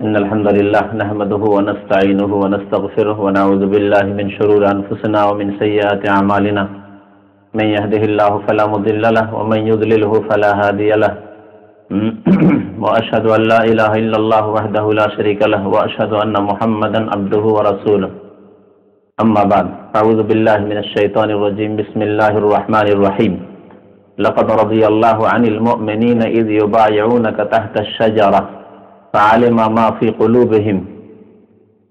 إن الحمد لله نحمده ونستعينه ونستغفره ونعوذ بالله من شرور أنفسنا ومن سيئات أعمالنا من يهده الله فلا مضل له ومن يضلله فلا هادي له وأشهد أن لا إله إلا الله وحده لا شريك له وأشهد أن محمدا عبده ورسوله أما بعد أعوذ بالله من الشيطان الرجيم بسم الله الرحمن الرحيم لقد رضي الله عن المؤمنين إذ يبايعونك تحت الشجرة فعلم ما في قلوبهم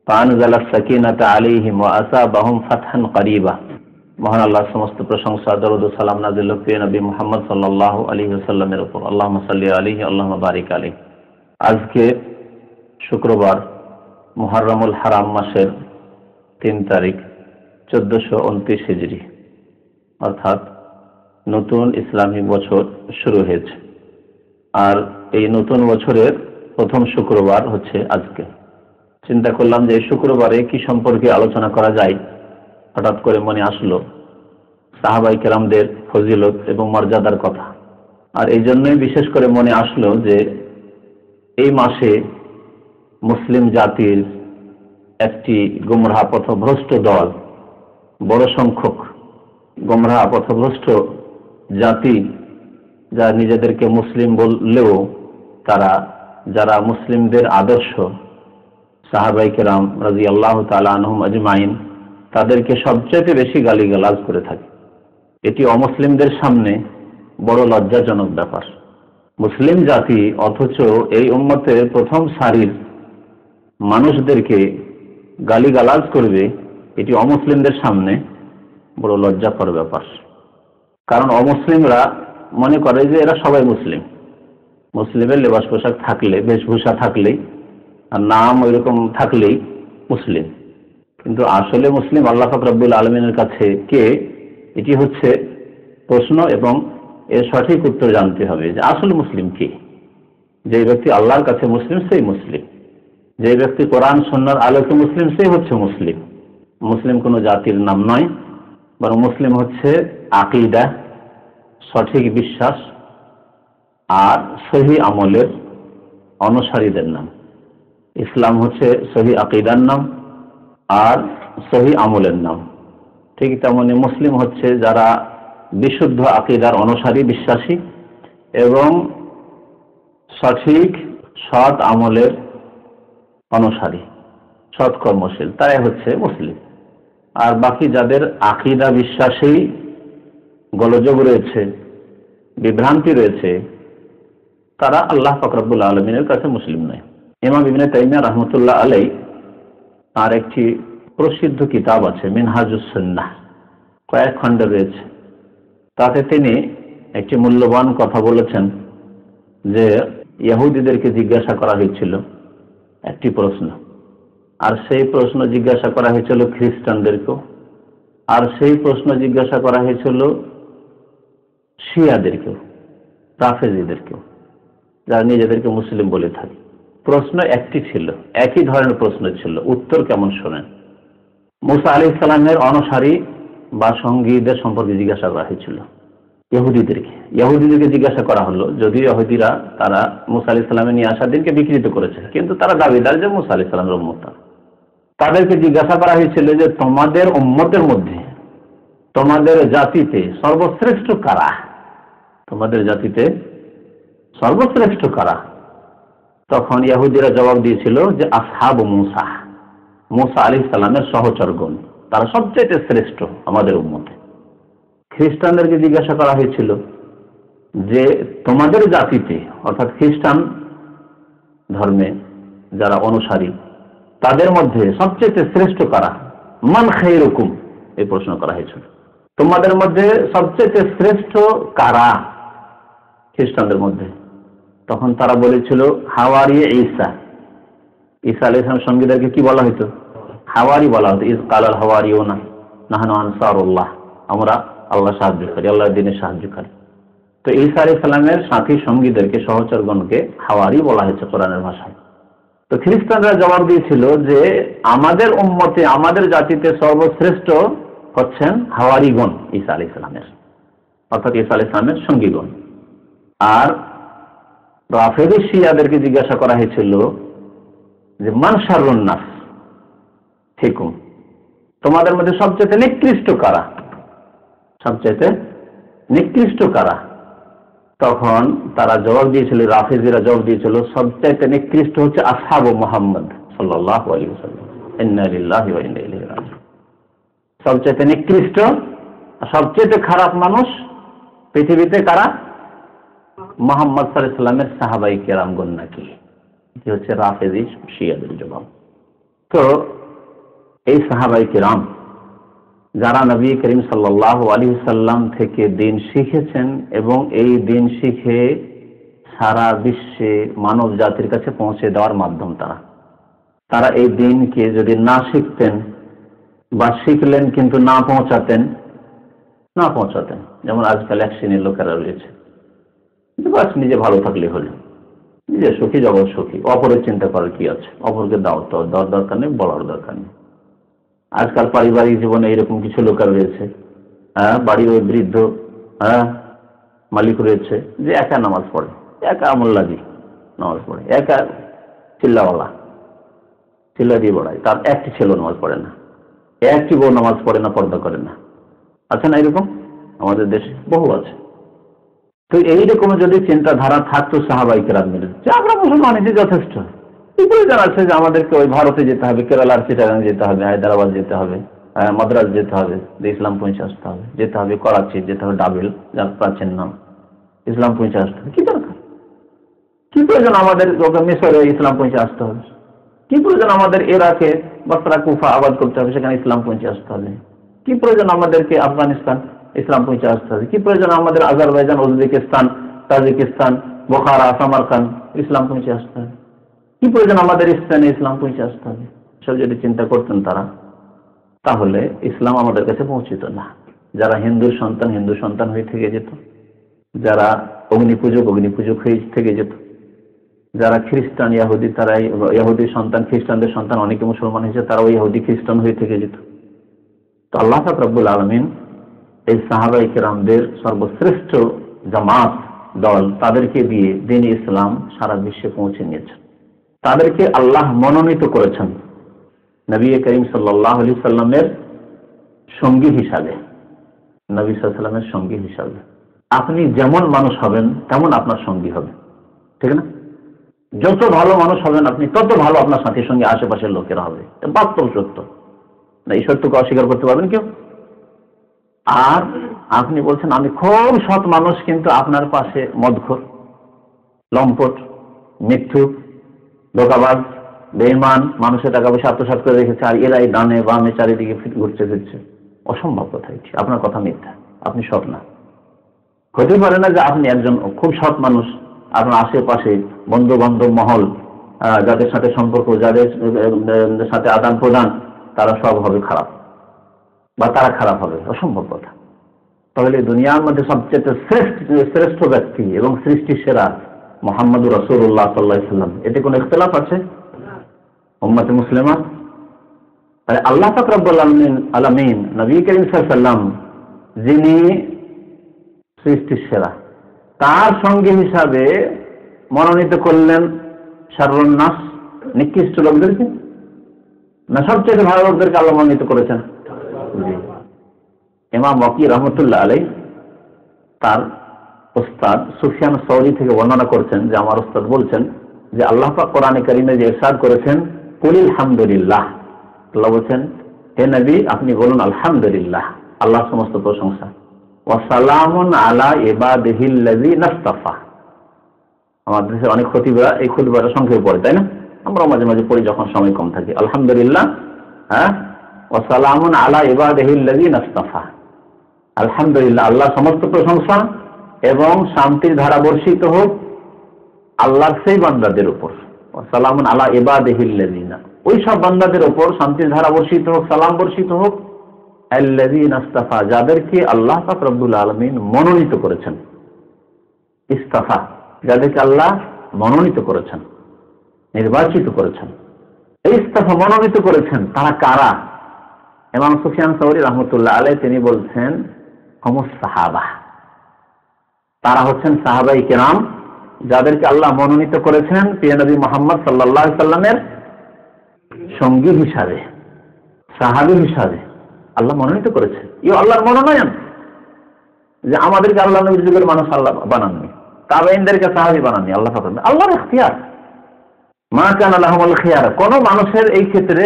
فأنزل السكينة عليهم وأصابهم فتحا قريبا। মহান আল্লাহ সমস্ত প্রশংসা দরুদ ও সালাম নাযিল হোক নবী মুহাম্মদ সাল্লাল্লাহু আলাইহি ওয়াসাল্লামের উপর। আল্লাহুম্মা সাল্লি আলাইহি আল্লাহুম্মা বারিক আলাইহি। আজকে শুক্রবার মুহররমুল হারাম মাসের 3 তারিখ 1429 হিজরি, অর্থাৎ নতুন ইসলামিক বছর শুরু হয়েছে। আর এই নতুন বছরের প্রথম শুক্রবার হচ্ছে আজকে। চিন্তা করলাম যে এই শুক্রবারে কি সম্পর্কে আলোচনা করা যায়। হঠাৎ করে মনে আসলো সাহাবায়ে কেরামদের ফজিলত এবং মর্যাদার কথা। আর এই জন্যই বিশেষ করে মনে আসলো যে এই মাসে মুসলিম জাতির একটি গোমরাহ পথভ্রষ্ট দল, বড় সংখ্যক গোমরাহ পথভ্রষ্ট জাতি, যারা নিজেদেরকে মুসলিম বললেও তারা যারা মুসলিমদের আদর্শ সাহাবায়ে কেরাম রাদিয়াল্লাহু তাআলা আনহুম আজমাইন তাদেরকে সবচেয়ে বেশি গালিগালাজ করে থাকে। এটি অমুসলিমদের সামনে বড় লজ্জাজনক ব্যাপার। মুসলিম জাতি অথচ এই উম্মতের প্রথম সারির মানুষদেরকে গালিগালাজ করবে, এটি অমুসলিমদের সামনে বড় লজ্জাকর ব্যাপার। কারণ অমুসলিমরা মনে করে যে এরা সবাই মুসলিম, মুসলিমের লেবাস পোশাক থাকলে, বেশভূষা থাকলেই আর নাম ওইরকম থাকলেই মুসলিম। কিন্তু আসলে মুসলিম আল্লাহ পাক রব্বুল আলামিনের কাছে কে, এটি হচ্ছে প্রশ্ন এবং এর সঠিক উত্তর জানতে হবে যে আসলে মুসলিম কে। যে ব্যক্তি আল্লাহর কাছে মুসলিম সেই মুসলিম, যে ব্যক্তি কোরআন সুন্নাহর আলোকে মুসলিম সেই হচ্ছে মুসলিম। মুসলিম কোনো জাতির নাম নয়, বরং মুসলিম হচ্ছে আকীদা, সঠিক বিশ্বাস আর সহি আমলের অনুসারীদের নাম। ইসলাম হচ্ছে সহি আকীদার নাম আর সহি আমলের নাম। ঠিক তেমনি মুসলিম হচ্ছে যারা বিশুদ্ধ আকীদার অনুসারী, বিশ্বাসী এবং সঠিক সৎ আমলের অনুসারী, সৎ কর্মশীল, তারাই হচ্ছে মুসলিম। আর বাকি যাদের আকীদা বিশ্বাসী গোলযোগ রয়েছে, বিভ্রান্তি রয়েছে, তারা আল্লাহ পাক রব্বুল আলামিনের কাছে মুসলিম নয়। ইমাম ইবনে তাইমিয়া রাহমাতুল্লাহ আলাইহি আর একটি প্রসিদ্ধ কিতাব আছে মিনহাজুস সুন্নাহ, কয়েক খণ্ডে রয়েছে। তাতে তিনি একটি মূল্যবান কথা বলেছেন যে ইহুদিদেরকে জিজ্ঞাসা করা হয়েছিল একটি প্রশ্ন, আর সেই প্রশ্ন জিজ্ঞাসা করা হয়েছিল খ্রিস্টানদেরকেও, আর সেই প্রশ্ন জিজ্ঞাসা করা হয়েছিল শিয়াদেরকেও, রাফেজিদেরকেও, যারা নিজেদেরকে মুসলিম বলে থাকে। প্রশ্ন একটি ছিল, একই ধরনের প্রশ্ন ছিল। উত্তর কেমন শোনেন। মুসা আলাইহিস সালামের অনুসারী বা সঙ্গীদের সম্পর্কে জিজ্ঞাসা করা হয়েছিল ইহুদিদেরকে জিজ্ঞাসা করা হলো, যদিও ইহুদিরা তারা মুসা আলাইহিস সালামের নিয়ে আসার দিনকে বিকৃত করেছে, কিন্তু তারা দাবিদার যে মুসা আলাইহিস সালামের উম্মত। তাদেরকে জিজ্ঞাসা করা হয়েছিল যে তোমাদের উম্মতের মধ্যে, তোমাদের জাতিতে সর্বশ্রেষ্ঠ কারা? তোমাদের জাতিতে সর্বশ্রেষ্ঠ কারা? তখন ইহুদিরা জবাব দিয়েছিল যে আসহাবু মুসা, মুসা আলাইহিস সালামের সহচরগণ, তারা সবচেয়ে শ্রেষ্ঠ আমাদের উম্মতে। খ্রিস্টানদেরকে জিজ্ঞাসা করা হয়েছিল যে তোমাদের জাতিতে, অর্থাৎ খ্রিস্টান ধর্মে যারা অনুসারী, তাদের মধ্যে সবচেয়ে শ্রেষ্ঠ কারা? মান খায়রুকুম, এই প্রশ্ন করা হয়েছিল। তোমাদের মধ্যে সবচেয়ে শ্রেষ্ঠ কারা খ্রিস্টানদের মধ্যে? তখন তারা বলেছিল হাওয়ারি ঈসা। ঈসা আলাইহিস সালাম সঙ্গীদেরকে কি বলা হতো? হাওয়ারি বলা হতো। ইজ কালাল হাওয়ারিউনা নাহনু আনসারুল্লাহ, আমরা আল্লাহ সাহায্যকারী, আল্লাহর দ্বীনের সাহায্যকারী। তো ঈসা আলাইহিস সালামের সাথী সঙ্গীদেরকে, সহচরগণকে হাওয়ারি বলা হয়েছে কোরআনের ভাষায়। তো খ্রিস্টানরা জবাব দিয়েছিল যে আমাদের উম্মতে, আমাদের জাতিতে সর্বশ্রেষ্ঠ হচ্ছেন হাওয়ারিগণ ঈসা আলাইহিস সালামের, অর্থাৎ ঈসা আলাইহিস সালামের সঙ্গীগণ। আর রাফেদি শিয়াদেরকে জিজ্ঞাসা করা হয়েছিল যে মান শাররুন নাস ফিকুম, তোমাদের মধ্যে সবচেয়ে নিকৃষ্ট কারা, সবচেয়ে নিকৃষ্ট কারা? তখন তারা জবাব দিয়েছিল, রাফিজিরা জবাব দিয়েছিল, সবচেয়ে নিকৃষ্ট হচ্ছে আসহাবু মুহাম্মদ সাল্লাল্লাহু আলাইহি ওয়াসাল্লাম। ইন্না লিল্লাহি ওয়া ইন্না ইলাইহি রাজিউন। সবচেয়ে নিকৃষ্ট, সবচেয়ে খারাপ মানুষ পৃথিবীতে কারা? মুহাম্মদ সাল্লাল্লাহু আলাইহি ওয়াসাল্লামের সাহাবায়ে কেরামগণ নাকি? এটি হচ্ছে রাফিজি শিয়াদের জবাব। তো এই সাহাবায়ে কেরাম যারা নবী করিম সাল্লাল্লাহু আলাইহি ওয়াসাল্লাম থেকে দ্বীন শিখেছেন এবং এই দ্বীন শিখে সারা বিশ্বে মানব জাতির কাছে পৌঁছে দেওয়ার মাধ্যম তারা এই দ্বীনকে যদি না শিখতেন বা শিখলেন কিন্তু না পৌঁছাতেন, যেমন আজকাল এক শ্রেণীর লোকেরা রয়েছে, বাস নিজে ভালো থাকলে হলো, নিজে সুখী জগৎ সুখী, অপরের চিন্তা করার কি আছে, অপরকে দাওয়াত দেওয়ার দরকার নেই, বলার দরকার নেই। আজকাল পারিবারিক জীবনে এরকম কিছু লোক রয়েছে, বাড়ির ওই বৃদ্ধ মালিক রয়েছে যে একা নামাজ পড়ে, একা আমল্লাজি নামাজ পড়ে, একা চিল্লাওয়ালা, চিল্লা দিয়ে বড়ায়, তার একটি ছেলে নামাজ পড়ে না, একটি বউ নামাজ পড়ে না, পর্দা করে না। আছে না এরকম? আমাদের দেশে বহু আছে। তো এইরকম যদি চিন্তাধারা থাকতো সাহাবায়ে কেরামের, যে আমরা মুসলমান হিসেবে যথেষ্ট, জানাচ্ছে যে আমাদেরকে ওই ভারতে যেতে হবে, কেরালার চিটাগাং যেতে হবে, হায়দ্রাবাদ যেতে হবে, মাদ্রাজ যেতে হবে, ইসলাম পৌঁছে আসতে হবে, যেতে হবে করাচি, যেতে হবে ডাবিল, যার প্রাচীন নাম, ইসলাম পৌঁছে আসতে হবে। কি দরকার, কি প্রয়োজন আমাদের মিশরে ইসলাম পৌঁছে আসতে হবে? কি প্রয়োজন আমাদের ইরাকে বসরা কুফা আবাদ করতে হবে, সেখানে ইসলাম পৌঁছে আসতে হবে? কি প্রয়োজন আমাদেরকে আফগানিস্তান ইসলাম পৌঁছে আসতে হবে? কি প্রয়োজন আমাদের আজারবাইজান, উজবেকিস্তান, তাজিকিস্তান, বোখারা, সামারকান্দ ইসলাম পৌঁছে আসতে হবে? কি প্রয়োজন আমাদের স্পেনে ইসলাম পৌঁছে আসতে হবে? সব যদি চিন্তা করতেন তারা, তাহলে ইসলাম আমাদের কাছে পৌঁছিত না। যারা হিন্দুর সন্তান হিন্দু সন্তান হয়ে থেকে যেত, যারা অগ্নি পূজক হয়ে থেকে যেত, যারা খ্রিস্টান ইহুদি, তারা ইহুদির সন্তান খ্রিস্টানদের সন্তান, অনেকে মুসলমান হয়েছে, তারা ওই ইহুদি খ্রিস্টান হয়ে থেকে যেত। তো আল্লাহ পাক রব্বুল আলামিন এই সাহাবায়ে কেরামদের সর্বশ্রেষ্ঠ জামাত দল, তাদেরকে দিয়ে দ্বীন ইসলাম সারা বিশ্বে পৌঁছে নিয়েছেন। তাদেরকে আল্লাহ মনোনীত করেছেন নবী করিম সাল্লাল্লাহু আলাইহি সাল্লামের সঙ্গী হিসাবে, নবী সাল্লাল্লাহু আলাইহি সাল্লামের সঙ্গী হিসাবে। আপনি যেমন মানুষ হবেন তেমন আপনার সঙ্গী হবে, ঠিক না? যত ভালো মানুষ হবেন আপনি, তত ভালো আপনার সাথী সঙ্গে আশেপাশের লোকেরা হবে। বাস্তব সত্য না, এই সত্যকে অস্বীকার করতে পারবেন কেউ? আর আপনি বলছেন আমি খুব সৎ মানুষ, কিন্তু আপনার পাশে মদখোর, লম্পট, মিথ্যুক, ধোঁকাবাজ, বেঈমান, মানুষের টাকা পয়সা আত্মসাৎ করে রেখেছে, আর এরাই ডানে বামে চারিদিকে ঘুরতে ফিরছে। অসম্ভব কথা এটি, আপনার কথা মিথ্যা, আপনি সৎ না। হতে পারে না যে আপনি একজন খুব সৎ মানুষ, আপনার আশেপাশে বন্ধু বান্ধব মহল, যাদের সাথে সম্পর্ক, যাদের সাথে আদান প্রদান, তারা সব হবে খারাপ বা তারা খারাপ হবে। অসম্ভব কথা। তাহলে দুনিয়ার মধ্যে সবচেয়ে শ্রেষ্ঠ ব্যক্তি এবং সৃষ্টির সেরা মুহাম্মদুর রাসূলুল্লাহ সাল্লাল্লাহু আলাইহি ওয়াসাল্লাম, এতে কোনো ইখতিলাফ আছে? উম্মতে মুসলিমা, তাহলে আল্লাহ পাক রব্বুল আলামিন নবী করিম সাল্লাল্লাহু আলাইহি ওয়াসাল্লাম যিনি সৃষ্টির সেরা, তার সঙ্গী হিসাবে মনোনীত করলেন শাররুন নাস, নিকৃষ্ট লোকদেরকে, না সবচেয়ে ভালো লোকদেরকে আল্লাহ মনোনীত করেছেন? জি। ইমাম ওয়াকি রহমতুল্লাহ আলাইহি তার উস্তাদ সুফিয়ান সৌরি থেকে বর্ণনা করছেন যে আমার উস্তাদ বলছেন যে আল্লাহ পাক কোরআনে কারীমে যে ইরশাদ করেছেন কুলিল হামদুলিল্লাহ, আল্লাহ বলছেন হে নবী আপনি বলুন আলহামদুলিল্লাহ, আল্লাহ সমস্ত প্রশংসা, ওয়া সালামুন আলা ইবাদিহিল্লাযিনা ইসতাফা। আমাদের দেশে অনেক খতিবরা এই খুতবাটা সংক্ষেপে পড়ে, তাই না? আমরা মাঝে মাঝে পড়ি যখন সময় কম থাকে। আলহামদুলিল্লাহ, ওয়া সালামুন আলা ইবাদিহিল্লাযিনা ইসতাফা, আলহামদুলিল্লাহ আল্লাহ সমস্ত প্রশংসা এবং শান্তির ধারা বর্ষিত হোক আল্লাহর সেই বান্দাদের উপর, সালামুন আলা ইবাদিহিল্লাযিনা, ওই সব বান্দাদের উপর শান্তির ধারা বর্ষিত হোক, সালাম বর্ষিত হোক, আল্লাযিনা ইসতাফা, যাদেরকে আল্লাহ পাক রব্বুল আলামিন মনোনীত করেছেন। ইসতাফা, যাদেরকে আল্লাহ মনোনীত করেছেন, নির্বাচিত করেছেন। এই ইসতাফা মনোনীত করেছেন, তারা কারা? ইমাম সুফিয়ান সৌরি রাহমাতুল্লাহ আলাইহি তিনি বলছেন হুমুস সাহাবা, তারা হচ্ছেন সাহাবায়ে কেরাম, যাদেরকে আল্লাহ মনোনীত করেছেন প্রিয় নবী মুহাম্মদ সাল্লাল্লাহু আলাইহি সাল্লামের সঙ্গী হিসাবে, সাহাবী হিসাবে আল্লাহ মনোনীত করেছে। আল্লাহর মনোনয়ন যে আমাদেরকে আল্লাহ নবীর যুগের মানুষ আল্লাহ বানাননি, তাবেঈনদেরকে সাহাবী বানাননি, আল্লাহ পাক আল্লাহর ইখতিয়ার। মা কানা লাহুমুল খিয়ার, কোন মানুষের এই ক্ষেত্রে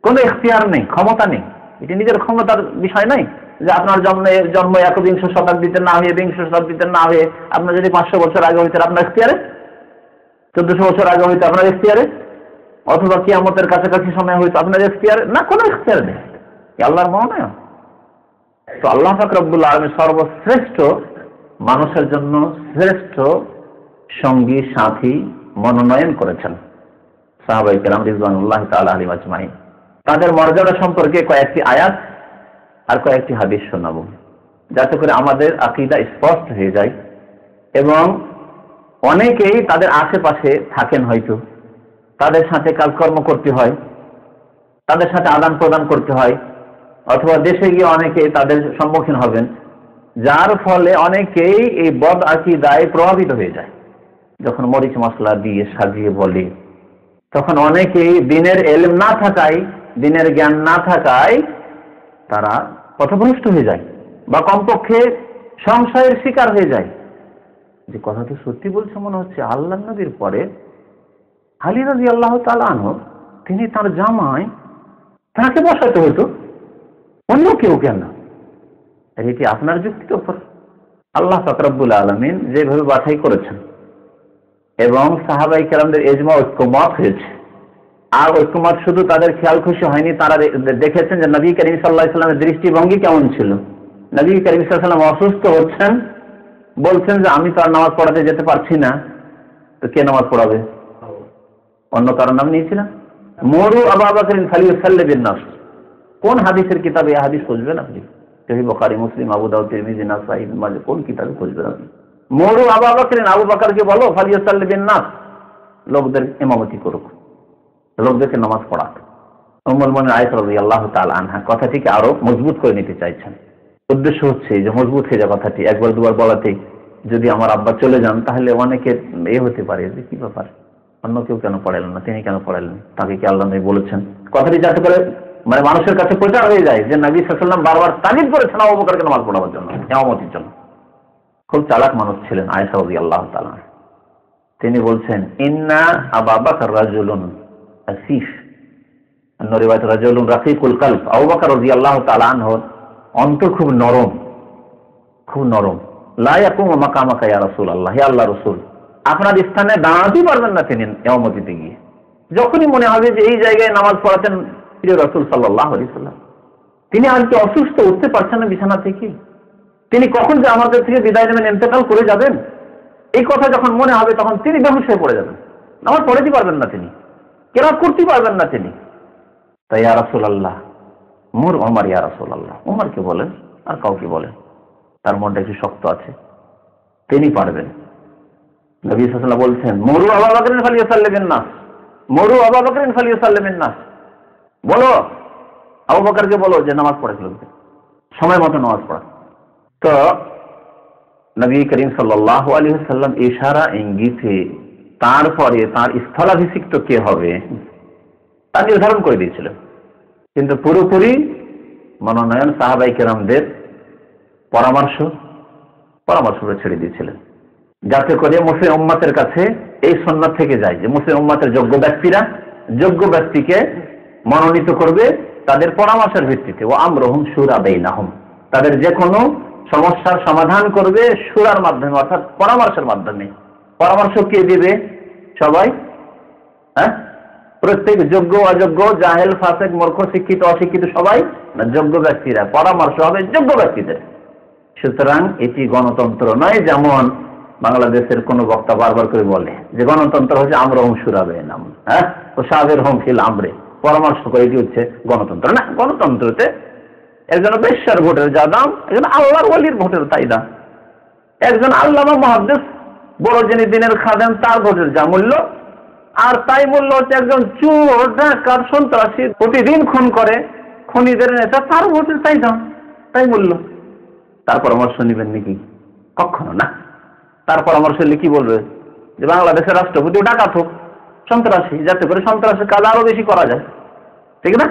কোনো ইখতিয়ার নেই, ক্ষমতা নেই। এটি নিজের ক্ষমতার বিষয় নয় যে আপনার জন্ম একবিংশ শতাব্দীতে না হয়ে, বিংশ শতাব্দীতে না হয়ে আপনার যদি 500 বছর আগে হইতে আপনার ইখতিয়ারে, 1400 বছর আগে হইতে আপনার ইখতিয়ারে, অথবা কিয়ামতের কাছাকাছি সময় হইতো আপনার ইখতিয়ারে, না, কোনো ইখতিয়ার নেই, আল্লাহর মনোনয়ন। তো আল্লাহ পাক রব্বুল আলামিন সর্বশ্রেষ্ঠ মানুষের জন্য শ্রেষ্ঠ সঙ্গী সাথী মনোনয়ন করেছেন সাহাবায়ে কেরাম রিজওয়ানুল্লাহি তাআলা আলাইহিম আজমাইন। তাদের মর্যাদা সম্পর্কে কয়েকটি আয়াত আর কয়েকটি হাদিস শোনাবো, যাতে করে আমাদের আকীদা স্পষ্ট হয়ে যায়। এবং অনেকেই তাদের আশেপাশে থাকেন, হয়তো তাদের সাথে কাজকর্ম করতে হয়, তাদের সাথে আদান প্রদান করতে হয়, অথবা দেশে গিয়ে অনেকেই তাদের সম্মুখীন হবেন, যার ফলে অনেকেই এই বদ আকীদায় প্রভাবিত হয়ে যায়। যখন মরিচ মশলা দিয়ে সাজিয়ে বলে, তখন অনেকেই দিনের ইলম না থাকায়, দিনের জ্ঞান না থাকায় তারা পথভ্রষ্ট হয়ে যায়, বা কমপক্ষে সংশয়ের শিকার হয়ে যায় যে কথা তো সত্যি বলছে মনে হচ্ছে। আল্লাহর নবীর পরে আলী রাদিয়াল্লাহু তাআলা আনহু, তিনি তার জামাই, তাকে বসাতে হতো, অন্য কেউ কেন? এটি আপনার যুক্তির উপর আল্লাহ পাক রব্বুল আলামিন যেভাবে বাছাই করেছেন, এবং সাহাবায়ে কেরামদের ইজমা ঐক্যমত হয়েছে। আর ঐক্যমত শুধু তাদের খেয়াল খুশি হয়নি, তারা দেখেছেন যে নবী করিম সাল্লাল্লাহু আলাইহি ওয়াসাল্লামের দৃষ্টিভঙ্গি কেমন ছিল। নবী করিম সাল্লাল্লাহু আলাইহি ওয়াসাল্লাম অসুস্থ হচ্ছেন, বলছেন যে আমি তো আর নামাজ পড়াতে যেতে পারছি না, তো কে নামাজ পড়াবে? অন্য কারো নাম নিয়েছিলেন। মুরু আবু বকর ফালিউসাল্লি বিন নাস, কোন হাদিসের কিতাবে এই হাদিস খুঁজবেন আপনি? সহিহ বুখারী, মুসলিম, আবু দাউদ, তিরমিজি, নাসাঈ, ইবনে মাজাহ, কোন কিতাবে খুঁজবেন আপনি? মুরু আবু বকর, আবু বকরকে বলো ফালিউসাল্লি বিন নাস, লোকদের ইমামতি করুক, লোকদেরকে নামাজ পড়াক। উম্মুল মুমিনিন আয়েশা রাদিয়াল্লাহু তাআলা আনহা কথাটিকে আরো মজবুত করে নিতে চাইছেন। উদ্দেশ্য হচ্ছে যে মজবুত হয়ে যায় কথাটি, একবার দুবার বলাতেই যদি আমার আব্বা চলে যান তাহলে অনেকের হতে পারে যে কি ব্যাপার, অন্য কেউ কেন পড়ালেন না, তিনি কেন পড়ালেন, তাকে কি আল্লাহ নবী বলেছেন? কথাটি যাতে করে মানুষের কাছে প্রচার হয়ে যায় যে নবী সাল্লাল্লাহু আলাইহি ওয়াসাল্লাম বারবার তাগিদ করেছেন আবু বকরকে নামাজ পড়াবার জন্য, ইমামতির জন্য। খুব চালাক মানুষ ছিলেন আয়েশা রাদিয়াল্লাহু তাআলা। তিনি বলছেন ইন্না আবু বকর রাজুলুন আসিফ, অন্য রিওয়ায়াত রাজুলুন রাফিকুল কলব। আবু বকর রাদিয়াল্লাহু তাআলা আনহু অন্তর খুব নরম, খুব নরম। লা ইয়াকুমু মাকামাকা ইয়া রাসূলুল্লাহ, হে আল্লাহর রাসূল, আপনার স্থানে দাঁড়াতেই পারবেন না তিনি ইমামতিতে গিয়ে। যখনই মনে হবে যে এই জায়গায় নামাজ পড়াতেন প্রিয় রাসূল সাল্লাল্লাহু আলাইহি ওয়াসাল্লাম, তিনি আজকে অসুস্থ, উঠতে পারছেন না বিছানা থেকে, তিনি কখন যে আমাদের থেকে বিদায় নেবেন, ইন্তেকাল করে যাবেন, এই কথা যখন মনে হবে তখন তিনি বেহুঁশ হয়ে পড়ে যাবেন, নামাজ পড়াতে পারবেন না তিনি, কেরাত করতে পারবেন না তিনি। তাই ইয়া রাসূলুল্লাহ মুর ওমর, ইয়া রাসূলুল্লাহ, ওমরকে বলেন, আর কাউকে বলেন, তার মনটা একটু শক্ত আছে, তিনি পারবেন। নবী সাল্লাল্লাহু আলাইহি ওয়াসাল্লাম বলছেন মুরু আবু বকর ফালিউসাল্লি বিন নাস, মুরু আবু বকর ফালিউসাল্লি বিন নাস, বলো আবু বকরকে বলো যে নামাজ পড়ে ফেলবে, সময় মতো নামাজ পড়া। তো নবী করিম সাল্লাল্লাহু আলাইহি ওয়াসাল্লাম ইশারা ইঙ্গিতে তারপরে তার স্থলাভিষিক্ত কে হবে তা নির্ধারণ করে দিয়েছিলেন, কিন্তু পুরোপুরি মনোনয়ন সাহাবায়ে কেরামদের পরামর্শ ছেড়ে দিয়েছিলেন, যাতে করে মুসলিম উম্মতের কাছে এই সুন্নাত থেকে যায় যে মুসলিম উম্মতের যোগ্য ব্যক্তিরা যোগ্য ব্যক্তিকে মনোনীত করবে তাদের পরামর্শের ভিত্তিতে। ও আমরুহুম শুরা বাইনাহুম, তাদের যে কোনো সমস্যার সমাধান করবে শুরার মাধ্যমে, অর্থাৎ পরামর্শের মাধ্যমে। পরামর্শ কে দিবে? সবাই, হ্যাঁ, প্রত্যেক যোগ্য অযোগ্য, জাহেল ফাসেক, মূর্খ, শিক্ষিত অশিক্ষিত সবাই না, যোগ্য ব্যক্তিরা, পরামর্শ হবে যোগ্য ব্যক্তিদের। সুতরাং এটি গণতন্ত্র নয়, যেমন বাংলাদেশের কোন বক্তা বারবার করে বলে যে গণতন্ত্র হচ্ছে আমরুহুম শুরা বাইনাহুম, হ্যাঁ, ও শাবিরহুম ফিল আমরে, পরামর্শ করে, এটি হচ্ছে গণতন্ত্র না। গণতন্ত্রতে একজন বেশ্যার ভোটের যা দাম, একজন আল্লাহর ওয়ালির ভোটের তাই দাম, একজন আল্লামা মুহাদ্দিস বড় যিনি দিনের খাদেম তার ভোটের যা মূল্য, আর তাই মূল্য হচ্ছে একজন চোর, ডাকাত, সন্ত্রাসী প্রতিদিন খুন করে খনিদের নেতা, তার ভোটের তাই দাম, তাই মূল্য। তার পরামর্শ নেবেন নাকি? কখনো না। তার পরামর্শ নিলে কি বলবে যে বাংলাদেশের রাষ্ট্রপতি ডাকাত হোক, সন্ত্রাসী, যাতে করে সন্ত্রাসের কাজ আরো বেশি করা যায়, ঠিক না?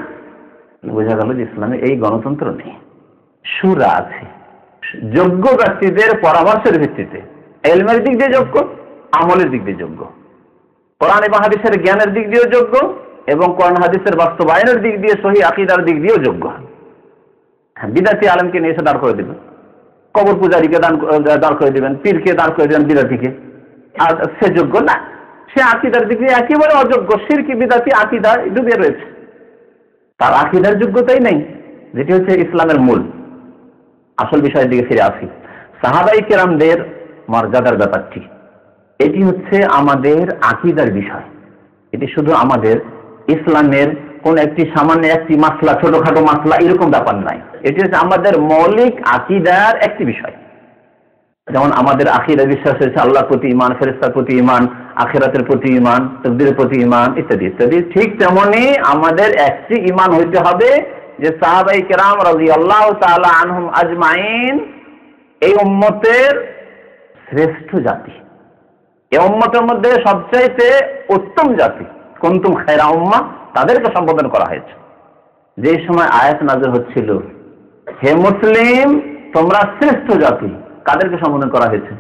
বোঝা গেল যে ইসলামে এই গণতন্ত্র নেই, শুরা আছে। যোগ্য ব্যক্তিদের পরামর্শের ভিত্তিতে, ইলমের দিক দিয়ে যোগ্য, আমলের দিক দিয়ে যোগ্য, কোরআন এবং হাদিসের জ্ঞানের দিক দিয়েও যোগ্য, এবং কোরআন হাদিসের বাস্তবায়নের দিক দিয়ে সহিহ আকীদার দিক দিয়েও যোগ্য। বিদাতি আলেমকে নিয়ে এসে দাঁড় করে দিবেন, কবর পূজারীকে দাঁড় করে দিবেন, পীরকে দাঁড় করে দিবেন বিদাতিকে, আর সে যোগ্য না, সে আকীদার দিক দিয়ে একেবারে অযোগ্য, শিরকি বিদাতি আকীদা ডুবে রয়েছে, তার আকীদার যোগ্যতাই নেই, যেটি হচ্ছে ইসলামের মূল। আসল বিষয়ের দিকে ফিরে আসি, সাহাবায়ে কেরামদের মর্যাদার ব্যাপারটি, এটি হচ্ছে আমাদের আকীদার বিষয়। এটি শুধু আমাদের ইসলামের কোন একটি সামান্য একটি মাসলা, ছোটখাটো মাসলা এরকম ব্যাপার নাই, এটি হচ্ছে আমাদের মৌলিক আকীদার একটি বিষয়। যেমন আমাদের আকীদার বিশ্বাস হচ্ছে আল্লাহর প্রতি ঈমান, ফেরেশতার প্রতি ঈমান, আখিরাতের প্রতি ঈমান, তাকদীরের প্রতি ঈমান ইত্যাদি ইত্যাদি। ঠিক তেমনি আমাদের একটি ঈমান হইতে হবে যে সাহাবায়ে কেরাম রাদিয়াল্লাহু তাআলা আনহুম আজমাইন এই উম্মতের শ্রেষ্ঠ জাতি, এই উম্মতের মধ্যে সবচাইতে উত্তম জাতি, কুনতুম খায়রা উম্মাহ, তাদেরকে সম্বোধন করা হয়েছে। যে সময় আয়াত নাযিল হচ্ছিল, হে মুসলিম তোমরা শ্রেষ্ঠ জাতি, কাদেরকে সম্বোধন করা হয়েছে?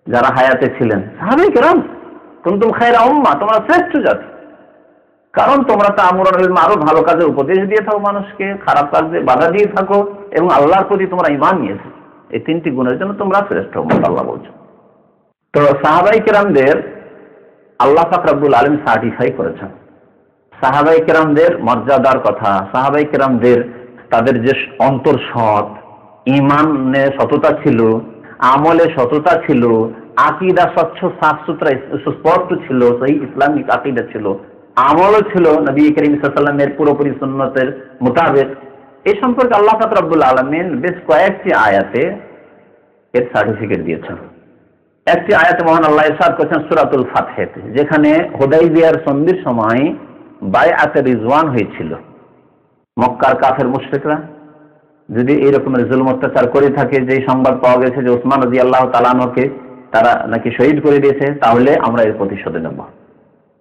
যারা হায়াতে ছিলেন, সাহাবায়ে কেরাম, কুনতুম খায়রা উম্মাহ, তোমরা শ্রেষ্ঠ জাতি, কারণ তোমরা তা'মুরুনা বিল মারুফ, ভালো কাজের উপদেশ দিয়ে থাকো মানুষকে, খারাপ কাজে বাধা দিয়ে থাকো, এবং আল্লাহর প্রতি তোমরা ঈমান নিয়েছো। এই তিনটি গুণের জন্য তোমরা শ্রেষ্ঠ উম্মত, আল্লাহ বলছেন। তো সাহাবায়ে কেরামদের আল্লাহ পাক রব্বুল আলামিন সার্টিফাই করেছেন। সাহাবায়ে কেরামদের মর্যাদার কথা, সাহাবায়ে কেরামদের তাদের যে অন্তর সৎ, ঈমানে সততা ছিল, আমলে সততা ছিল, আকীদা স্বচ্ছ সাফ সুতরা সুস্পষ্ট ছিল, সেই ইসলামিক আকীদা ছিল, আমলও ছিল নবী করিম সাল্লাল্লাহু আলাইহি ওয়াসাল্লামের পুরোপুরি সুন্নতের মোতাবেক, এই সম্পর্কে আল্লাহ পাক রব্বুল আলামিন বেশ কয়েকটি আয়াতে এর সার্টিফিকেট দিয়েছেন। একটি আয়াতে মহান আল্লাহ ইরশাদ করেছেন সূরাতুল ফাতহে, যেখানে হুদাইবিয়ার সন্ধির সময় বায়আতে রিজওয়ান হয়েছিল। মক্কার কাফের মুশরিকরা যদি এই রকমের জুলুম অত্যাচার করে থাকে, যেই সংবাদ পাওয়া গেছে যে ওসমান রাদিয়াল্লাহু তাআলা আনহুকে তারা নাকি শহীদ করে দিয়েছে, তাহলে আমরা এর প্রতিশোধ নেব,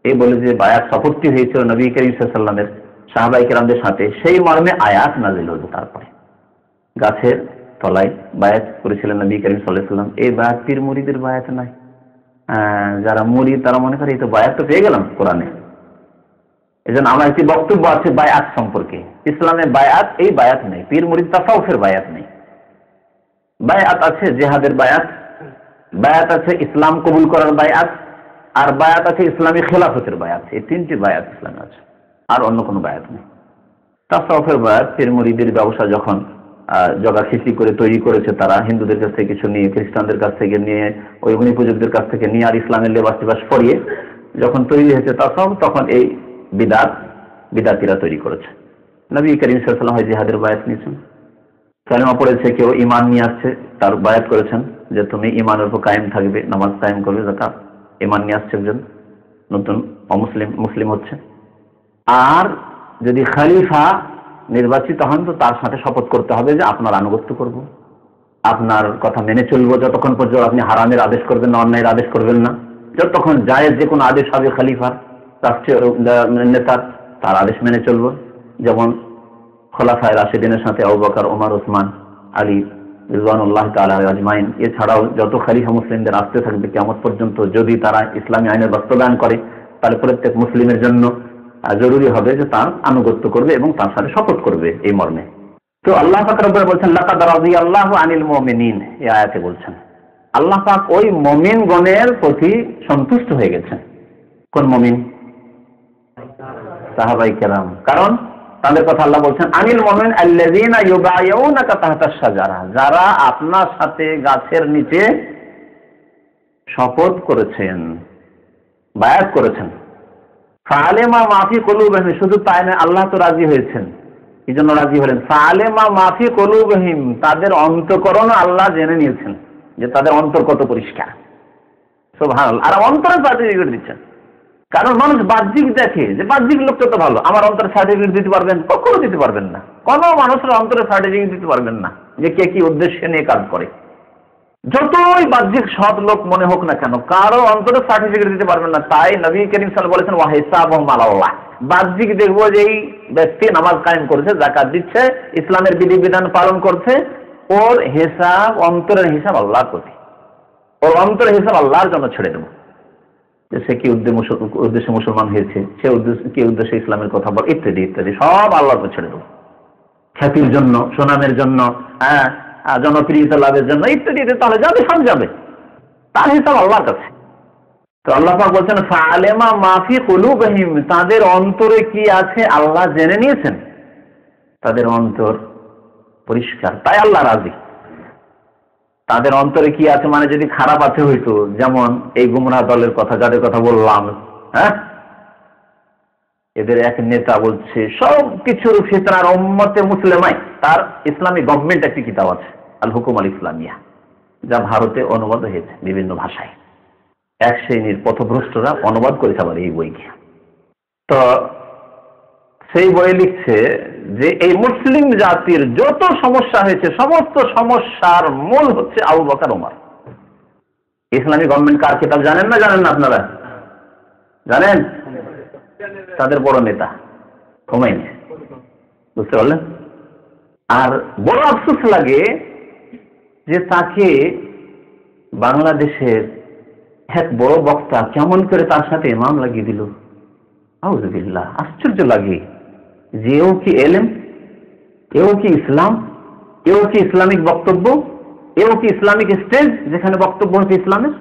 এই বলে যে বায়াত শপথটি হয়েছিল নবী করিম সাল্লাল্লাহু আলাইহি ওয়াসাল্লামের সাহাবায়ে কেরামদের সাথে, সেই মর্মে আয়াত নাযিল হলো। তারপরে গাছের তলায় বায়াত করেছিলেন নবী করিম সাল্লাল্লাহু আলাইহি ওয়াসাল্লাম। এই বায়াত পীর মুরিদের বায়াত নয়। যারা মুরিদ তারা মনে করে এই তো বায়াত তো পেয়ে গেলাম কোরআনে। এজন্য আমার একটি বক্তব্য আছে বায়াত সম্পর্কে। ইসলামে বায়াত এই বায়াত নেই, পীর মুরিদ তাসাউফের বায়াত নেই। বায়াত আছে জিহাদের বায়াত, বায়াত আছে ইসলাম কবুল করার বায়াত, আর বায়াত আছে ইসলামী খেলাফতের বায়াত। এই তিনটি বায়াত ইসলামে আছে, আর অন্য কোনো বায়াত নেই। তাসাউফের বায়াত পীর মুরিদের ব্যবসা যখন জগা খিচি করে তৈরি করেছে, তারা হিন্দুদের কাছ থেকে কিছু নিয়ে, খ্রিস্টানদের কাছ থেকে নিয়ে, ওই অগ্নি পূজকদের কাছ থেকে নিয়ে, আর ইসলামের লেবাস টেবাস পরিয়ে যখন তৈরি হয়েছে তাসাউফ, তখন এই বিদাতিরা তৈরি করেছে। নবী করিম সাল্লাল্লাহু আলাইহি ওয়াসাল্লাম জিহাদের বায়াত নিয়েছেন, কালেমা পড়েছে, কেউ ঈমান নিয়ে আসছে, তার বায়াত করেছেন যে তুমি ঈমানের উপর কায়েম থাকবে, নামাজ কায়েম করবে, যাকাত, ঈমান নিয়ে আসছে একজন নতুন মুসলিম হচ্ছে। আর যদি খলিফা নির্বাচিত হন তো তার সাথে শপথ করতে হবে যে আপনার আনুগত্য করব, আপনার কথা মেনে চলবো, যতক্ষণ পর্যন্ত আপনি হারামের আদেশ করবেন না, অন্যায়ের আদেশ করবেন না, যতক্ষণ জায়েজ যে কোনো আদেশ হবে খলিফার, রাষ্ট্রীয় নেতার, তার আদেশ মেনে চলবো। যেমন খোলাফায়ে রাশিদিনের সাথে আবু বকর, ওমর, ওসমান, আলী রিজওয়ানুল্লাহ তাআলা আজমাইন, এছাড়াও যত খলিফা মুসলিমদের আসতে থাকবে কিয়ামত পর্যন্ত, যদি তারা ইসলামী আইনের বাস্তবায়ন করে, তাহলে প্রত্যেক মুসলিমের জন্য জরুরি হবে যে তার আনুগত্য করবে এবং তার সাথে শপথ করবে এই মর্মে। তো আল্লাহ পাক রব্বুল বলছেন লাকাদ রাদিয়াল্লাহু আনিল মুমিনিন, এই আয়াতে বলছেন আল্লাহ পাক ওই মুমিনগণের প্রতি সন্তুষ্ট হয়ে গেছেন। কোন মুমিন? সাহাবায়ে কেরাম। কারণ তাদের কথা আল্লাহ বলছেন আনিল মুমিন আল্লাযীনা ইউবাইউনাকা তাহতাশ শাজারা, যারা আপনার সাথে গাছের নিচে শপথ করেছেন, বায়াত করেছেন। ফাআলেমা মাফি কুলুবিহিম, শুধু তাই না, আল্লাহ তো রাজি হয়েছেন। কি জন্য রাজি হলেন? ফাআলেমা মাফি কুলুবিহিম, তাদের অন্তঃকরণ আল্লাহ জেনে নিয়েছেন যে তাদের অন্তর কত পরিষ্কার। সুবহানাল্লাহ। আর অন্তরের সার্টিফিকেট দিচ্ছেন। কারণ মানুষ বাহ্যিক দেখে যে বাহ্যিক লোকটা তো ভালো, আমার অন্তরের সার্টিফিকেট দিতে পারবেন? কখনো দিতে পারবেন না। কোনো মানুষের অন্তরের সার্টিফিকেট দিতে পারবেন না যে কে কি উদ্দেশ্যে নিয়ে কাজ করে। যতই বাহ্যিক সৎ লোক মনে হোক না কেন, কারো অন্তরে সার্টিফিকেট দিতে পারবেন না। তাই নবী করিম সাল্লাল্লাহু আলাইহি ওয়াসাল্লাম বলেছেন ওয়া হিসাবুহুম আলাল্লাহ, বাহ্যিক দেখবো যে এই ব্যক্তি নামাজ কায়েম করছে, যাকাত দিচ্ছে, ইসলামের বিধিবিধান পালন করছে, ওর হিসাব, অন্তরের হিসাব আল্লাহর প্রতি, ওর অন্তরের হিসাব আল্লাহর জন্য ছেড়ে দেবো। যে সে কি উদ্দেশ্যে মুসলমান হয়েছে, সে কি উদ্দেশ্যে ইসলামের কথা বল, ইত্যাদি ইত্যাদি সব আল্লাহর উপর ছেড়ে দেবো। খ্যাতির জন্য, সুনামের জন্য, জনপ্রিয়তা লাভের জন্য ইত্যাদি, তাহলে যাবে, সব যাবে, তার হিসাব আল্লাহর কাছে। তো আল্লাহ পাক বলছেন ফাআলেমা মাফি কুলুবিহিম, তাদের অন্তরে কি আছে আল্লাহ জেনে নিয়েছেন, তাদের অন্তর পরিষ্কার, তাই আল্লাহ রাজি। তাদের অন্তরে কি আছে মানে যদি খারাপ আছে হইতো, যেমন এই গুমরাহ দলের কথা, যাদের কথা বললাম, এদের এক নেতা বলছে সব কিছুর ফিতনার উম্মতে মুসলিমাই, তার ইসলামী গভর্নমেন্ট একটি কিতাব আছে আল হুকুম আল ইসলামিয়া, যা ভারতে অনুবাদ হয়েছে বিভিন্ন ভাষায়। এক শ্রেণীর পথভ্রষ্টরা অনুবাদ করেছে আবার এই বইকে। তো সেই বই লিখছে যে এই মুসলিম জাতির যত সমস্যা হয়েছে, সমস্ত সমস্যার মূল হচ্ছে আবু বকর ওমর। ইসলামী গভর্নমেন্ট কার কিতাব জানেন না? জানেন না আপনারা? জানেন? তাদের বড় নেতা খোমেনি, বুঝতে পারলেন? আর বড় আফসোস লাগে যে তাকে বাংলাদেশের এক বড় বক্তা কেমন করে তার সাথে ইমাম লাগিয়ে দিল। আউযুবিল্লাহ, আশ্চর্য লাগে যে এও কি এলেম, এও কি ইসলাম, এও কি ইসলামিক বক্তব্য, এও কি ইসলামিক স্টেজ যেখানে বক্তব্য হচ্ছে ইসলামের,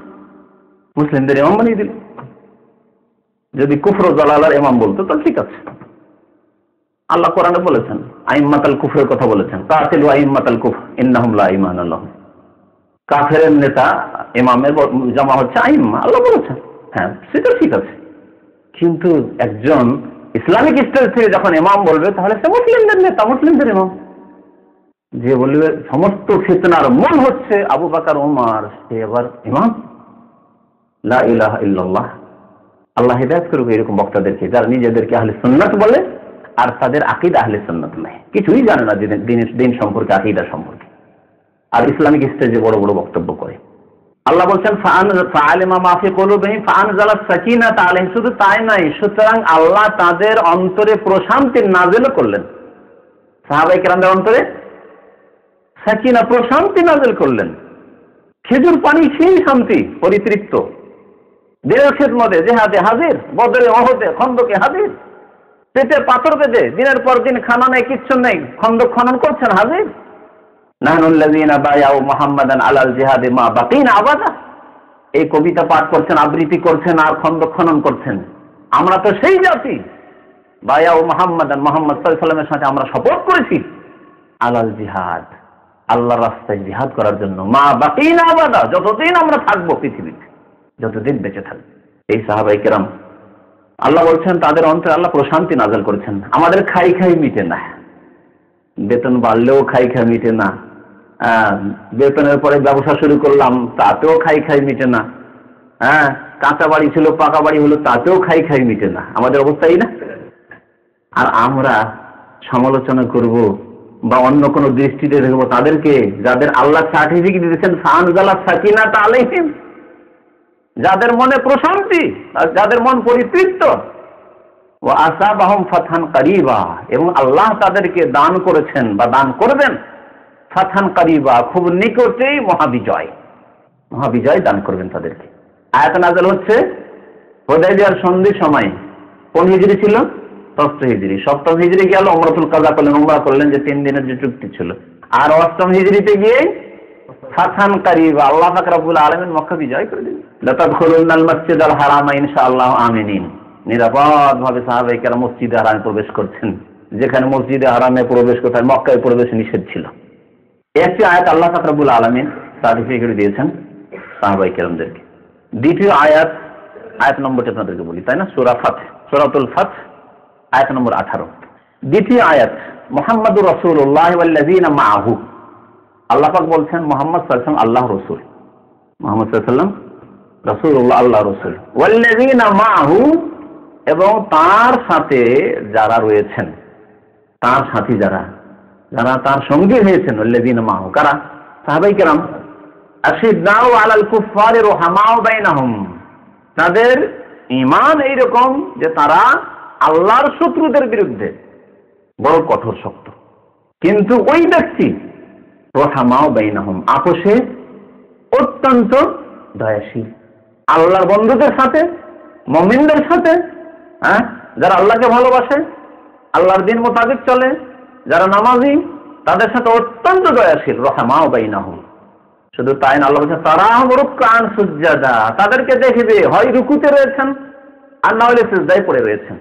মুসলিমদের ইমাম বানিয়ে দিল। যদি কুফর ও জালালার ইমাম বলতো তো ঠিক আছে। আল্লাহ কোরআনে বলেছেন, আইম্মাতাল কুফরের কথা বলেছেন, কাতিলু আইম্মাতাল কুফর ইন্নাহুম লা ঈমান লাহুম। কাফেরের নেতা ইমামের জামা হচ্ছে আইম্মা, আল্লাহ বলেছেন, হ্যাঁ সেটা ঠিক আছে। কিন্তু একজন ইসলামিক স্টেজ থেকে যখন ইমাম বলবে, তাহলে সে মুসলিমদের নেতা, মুসলিমদের ইমাম। যে বলবে সমস্ত ফিতনার মূল হচ্ছে আবু বকর ওমর, সে আবার ইমাম। লা ইলাহা ইল্লাল্লাহ। আল্লাহ হিদায়াত করুক এরকম বক্তাদেরকে, যারা নিজেদেরকে আহলে সুন্নাত বলে আর তাদের আকীদা আহলে সুন্নাত নয়, কিছুই জানে না দিন সম্পর্কে, আকীদা সম্পর্কে, আর ইসলামিক স্টেজে বড় বড় বক্তব্য করে। আল্লাহ বলছেন ফাআলিমা মা ফি কুলুবিহিম ফাআনজালাস সাকিনাতা আলাইহিম, শুধু তাই নয়, সুতরাং আল্লাহ তাদের অন্তরে প্রশান্তি নাযিল করলেন। সাহাবায়ে কেরামদের অন্তরে সাকিনা, প্রশান্তি নাযিল করলেন। খেজুর পানি সেই শান্তি, পরিতৃপ্ত, দিনের খেদমতে, জিহাদে হাজির, বদরে, ওহদে, খন্দকে হাজির, পেটে পাথর বেঁধে দিনের পর দিন খানা নেই, কিচ্ছু নেই, খন্দক খনন করছেন, হাজির। নাহনুল্লাযীনা বায়াউ মুহাম্মাদান আলাল জিহাদি মা বাকিনা আবাদা, এই কবিতা পাঠ করছেন, আবৃত্তি করছেন আর খন্দক খনন করছেন। আমরা তো সেই জাতি, বায়াউ মুহাম্মাদান, মুহাম্মদ সাল্লাল্লাহু আলাইহি ওয়াসাল্লামের সাথে আমরা শপথ করেছি আলাল জিহাদ, আল্লাহর রাস্তায় জিহাদ করার জন্য, মা বাকিনা আবাদা, যতদিন আমরা থাকবো পৃথিবীতে, যতদিন বেঁচে থাকবে। এই সাহাবায়ে কেরাম, আল্লাহ বলছেন তাদের অন্তরে আল্লাহ প্রশান্তি নাযিল করেছেন। আমাদের খাই খাই মিটে না, বেতন বাড়লেও খাই খাই মিটে না, বেতনের পরে ব্যবসা শুরু করলাম তাতেও খাই খাই মিটে না, কাঁচা বাড়ি ছিল পাকা বাড়ি হলো তাতেও খাই খাই মিটে না, আমাদের অবস্থা এই না। আর আমরা সমালোচনা করব বা অন্য কোনো দৃষ্টিতে দেখবো তাদেরকে, যাদের আল্লাহ সার্টিফিকেট দিয়েছেন ফাআনজালাস সাকিনাতা আলাইহিম, যাদের মনে প্রশান্তি, যাদের মন পরিতৃপ্ত, ওয়া আসাবাহুম ফাতহান কারীবা, এবং আল্লাহ তাদেরকে দান করেছেন বা দান করবেন ফাতহান কারীবা, খুব নিকটেই মহাবিজয়, মহাবিজয় দান করবেন তাদেরকে। আয়াত নাযিল হচ্ছে হুদায়বিয়ার সন্ধির সময়। কোন হিজরি ছিল? 6ম হিজরি। 7ম হিজরি গেল উমরাতুল কাযা করলেন, উমরা করলেন, যে 3 দিনের যে চুক্তি ছিল। আর 8ম হিজরিতে গিয়ে ফাতহান কারীবা, আল্লাহ পাক রব্বুল আলামিন মক্কা বিজয় করে দিলেন। লাতাদখুলুন্নাল মাসজিদাল হারামা ইনশাআল্লাহু আমিনিন, নিরাপদ ভাবে সাহাবায়ে কেরাম মসজিদে হারামে প্রবেশ করছেন, যেখানে মসজিদে হারামে প্রবেশ করতে মক্কায় প্রবেশ নিষেধ ছিল। একটি আয়াত আল্লাহ পাক রব্বুল আলামিন সার্টিফিকেট দিয়েছেন সাহাবায়ে কেরামদেরকে। দ্বিতীয় আয়াত, আয়াত নম্বরটা আপনাদেরকে বলি, তাই না? সূরা ফাতহ, সূরাতুল ফাতহ, আয়াত নম্বর 18। দ্বিতীয় আয়াত, মুহাম্মাদুর রাসূলুল্লাহ ওয়াল্লাযীনা মাআহু, আল্লাহ পাক বলছেন মুহাম্মদ সাল্লাল্লাহু আলাইহি ওয়াসাল্লাম আল্লাহর রাসূল, মুহাম্মদ সাল্লাল্লাহু আলাইহি ওয়াসাল্লাম রাসূলুল্লাহ, আল্লাহর রাসূল। ওয়াল্লাযীনা মাআহু, এবং তার সাথে যারা রয়েছেন, তার সাথী যারা, যারা তার সঙ্গী হয়েছেন, ওয়াল্লাযীনা মাআহু কারা? সাহাবায়ে কেরাম। আশিদ্দাউ আলাল কুফফারি রুহামাউ বাইনাহুম, তাদের ঈমান এইরকম যে তারা আল্লাহর শত্রুদের বিরুদ্ধে বড় কঠোর শক্ত, কিন্তু ওই ব্যক্তি রুহামাউ বাইনাহুম আপোষে অত্যন্ত দয়াশীল। আল্লাহর বন্ধুদের সাথে, মুমিনদের সাথে, যারা আল্লাহকে ভালোবাসে, আল্লাহর দিন মোতাবেক চলে, যারা নামাজি, তাদের সাথে অত্যন্ত দয়াশীল। রহমাও বাইনাহুম, শুধু তাই না, আল্লাহ বলছেন তারাহুম রুকআন সুজদা, তাদেরকে দেখবে হয় রুকুতে রয়েছেন আর না হলে সিজদায় পড়ে রয়েছেন।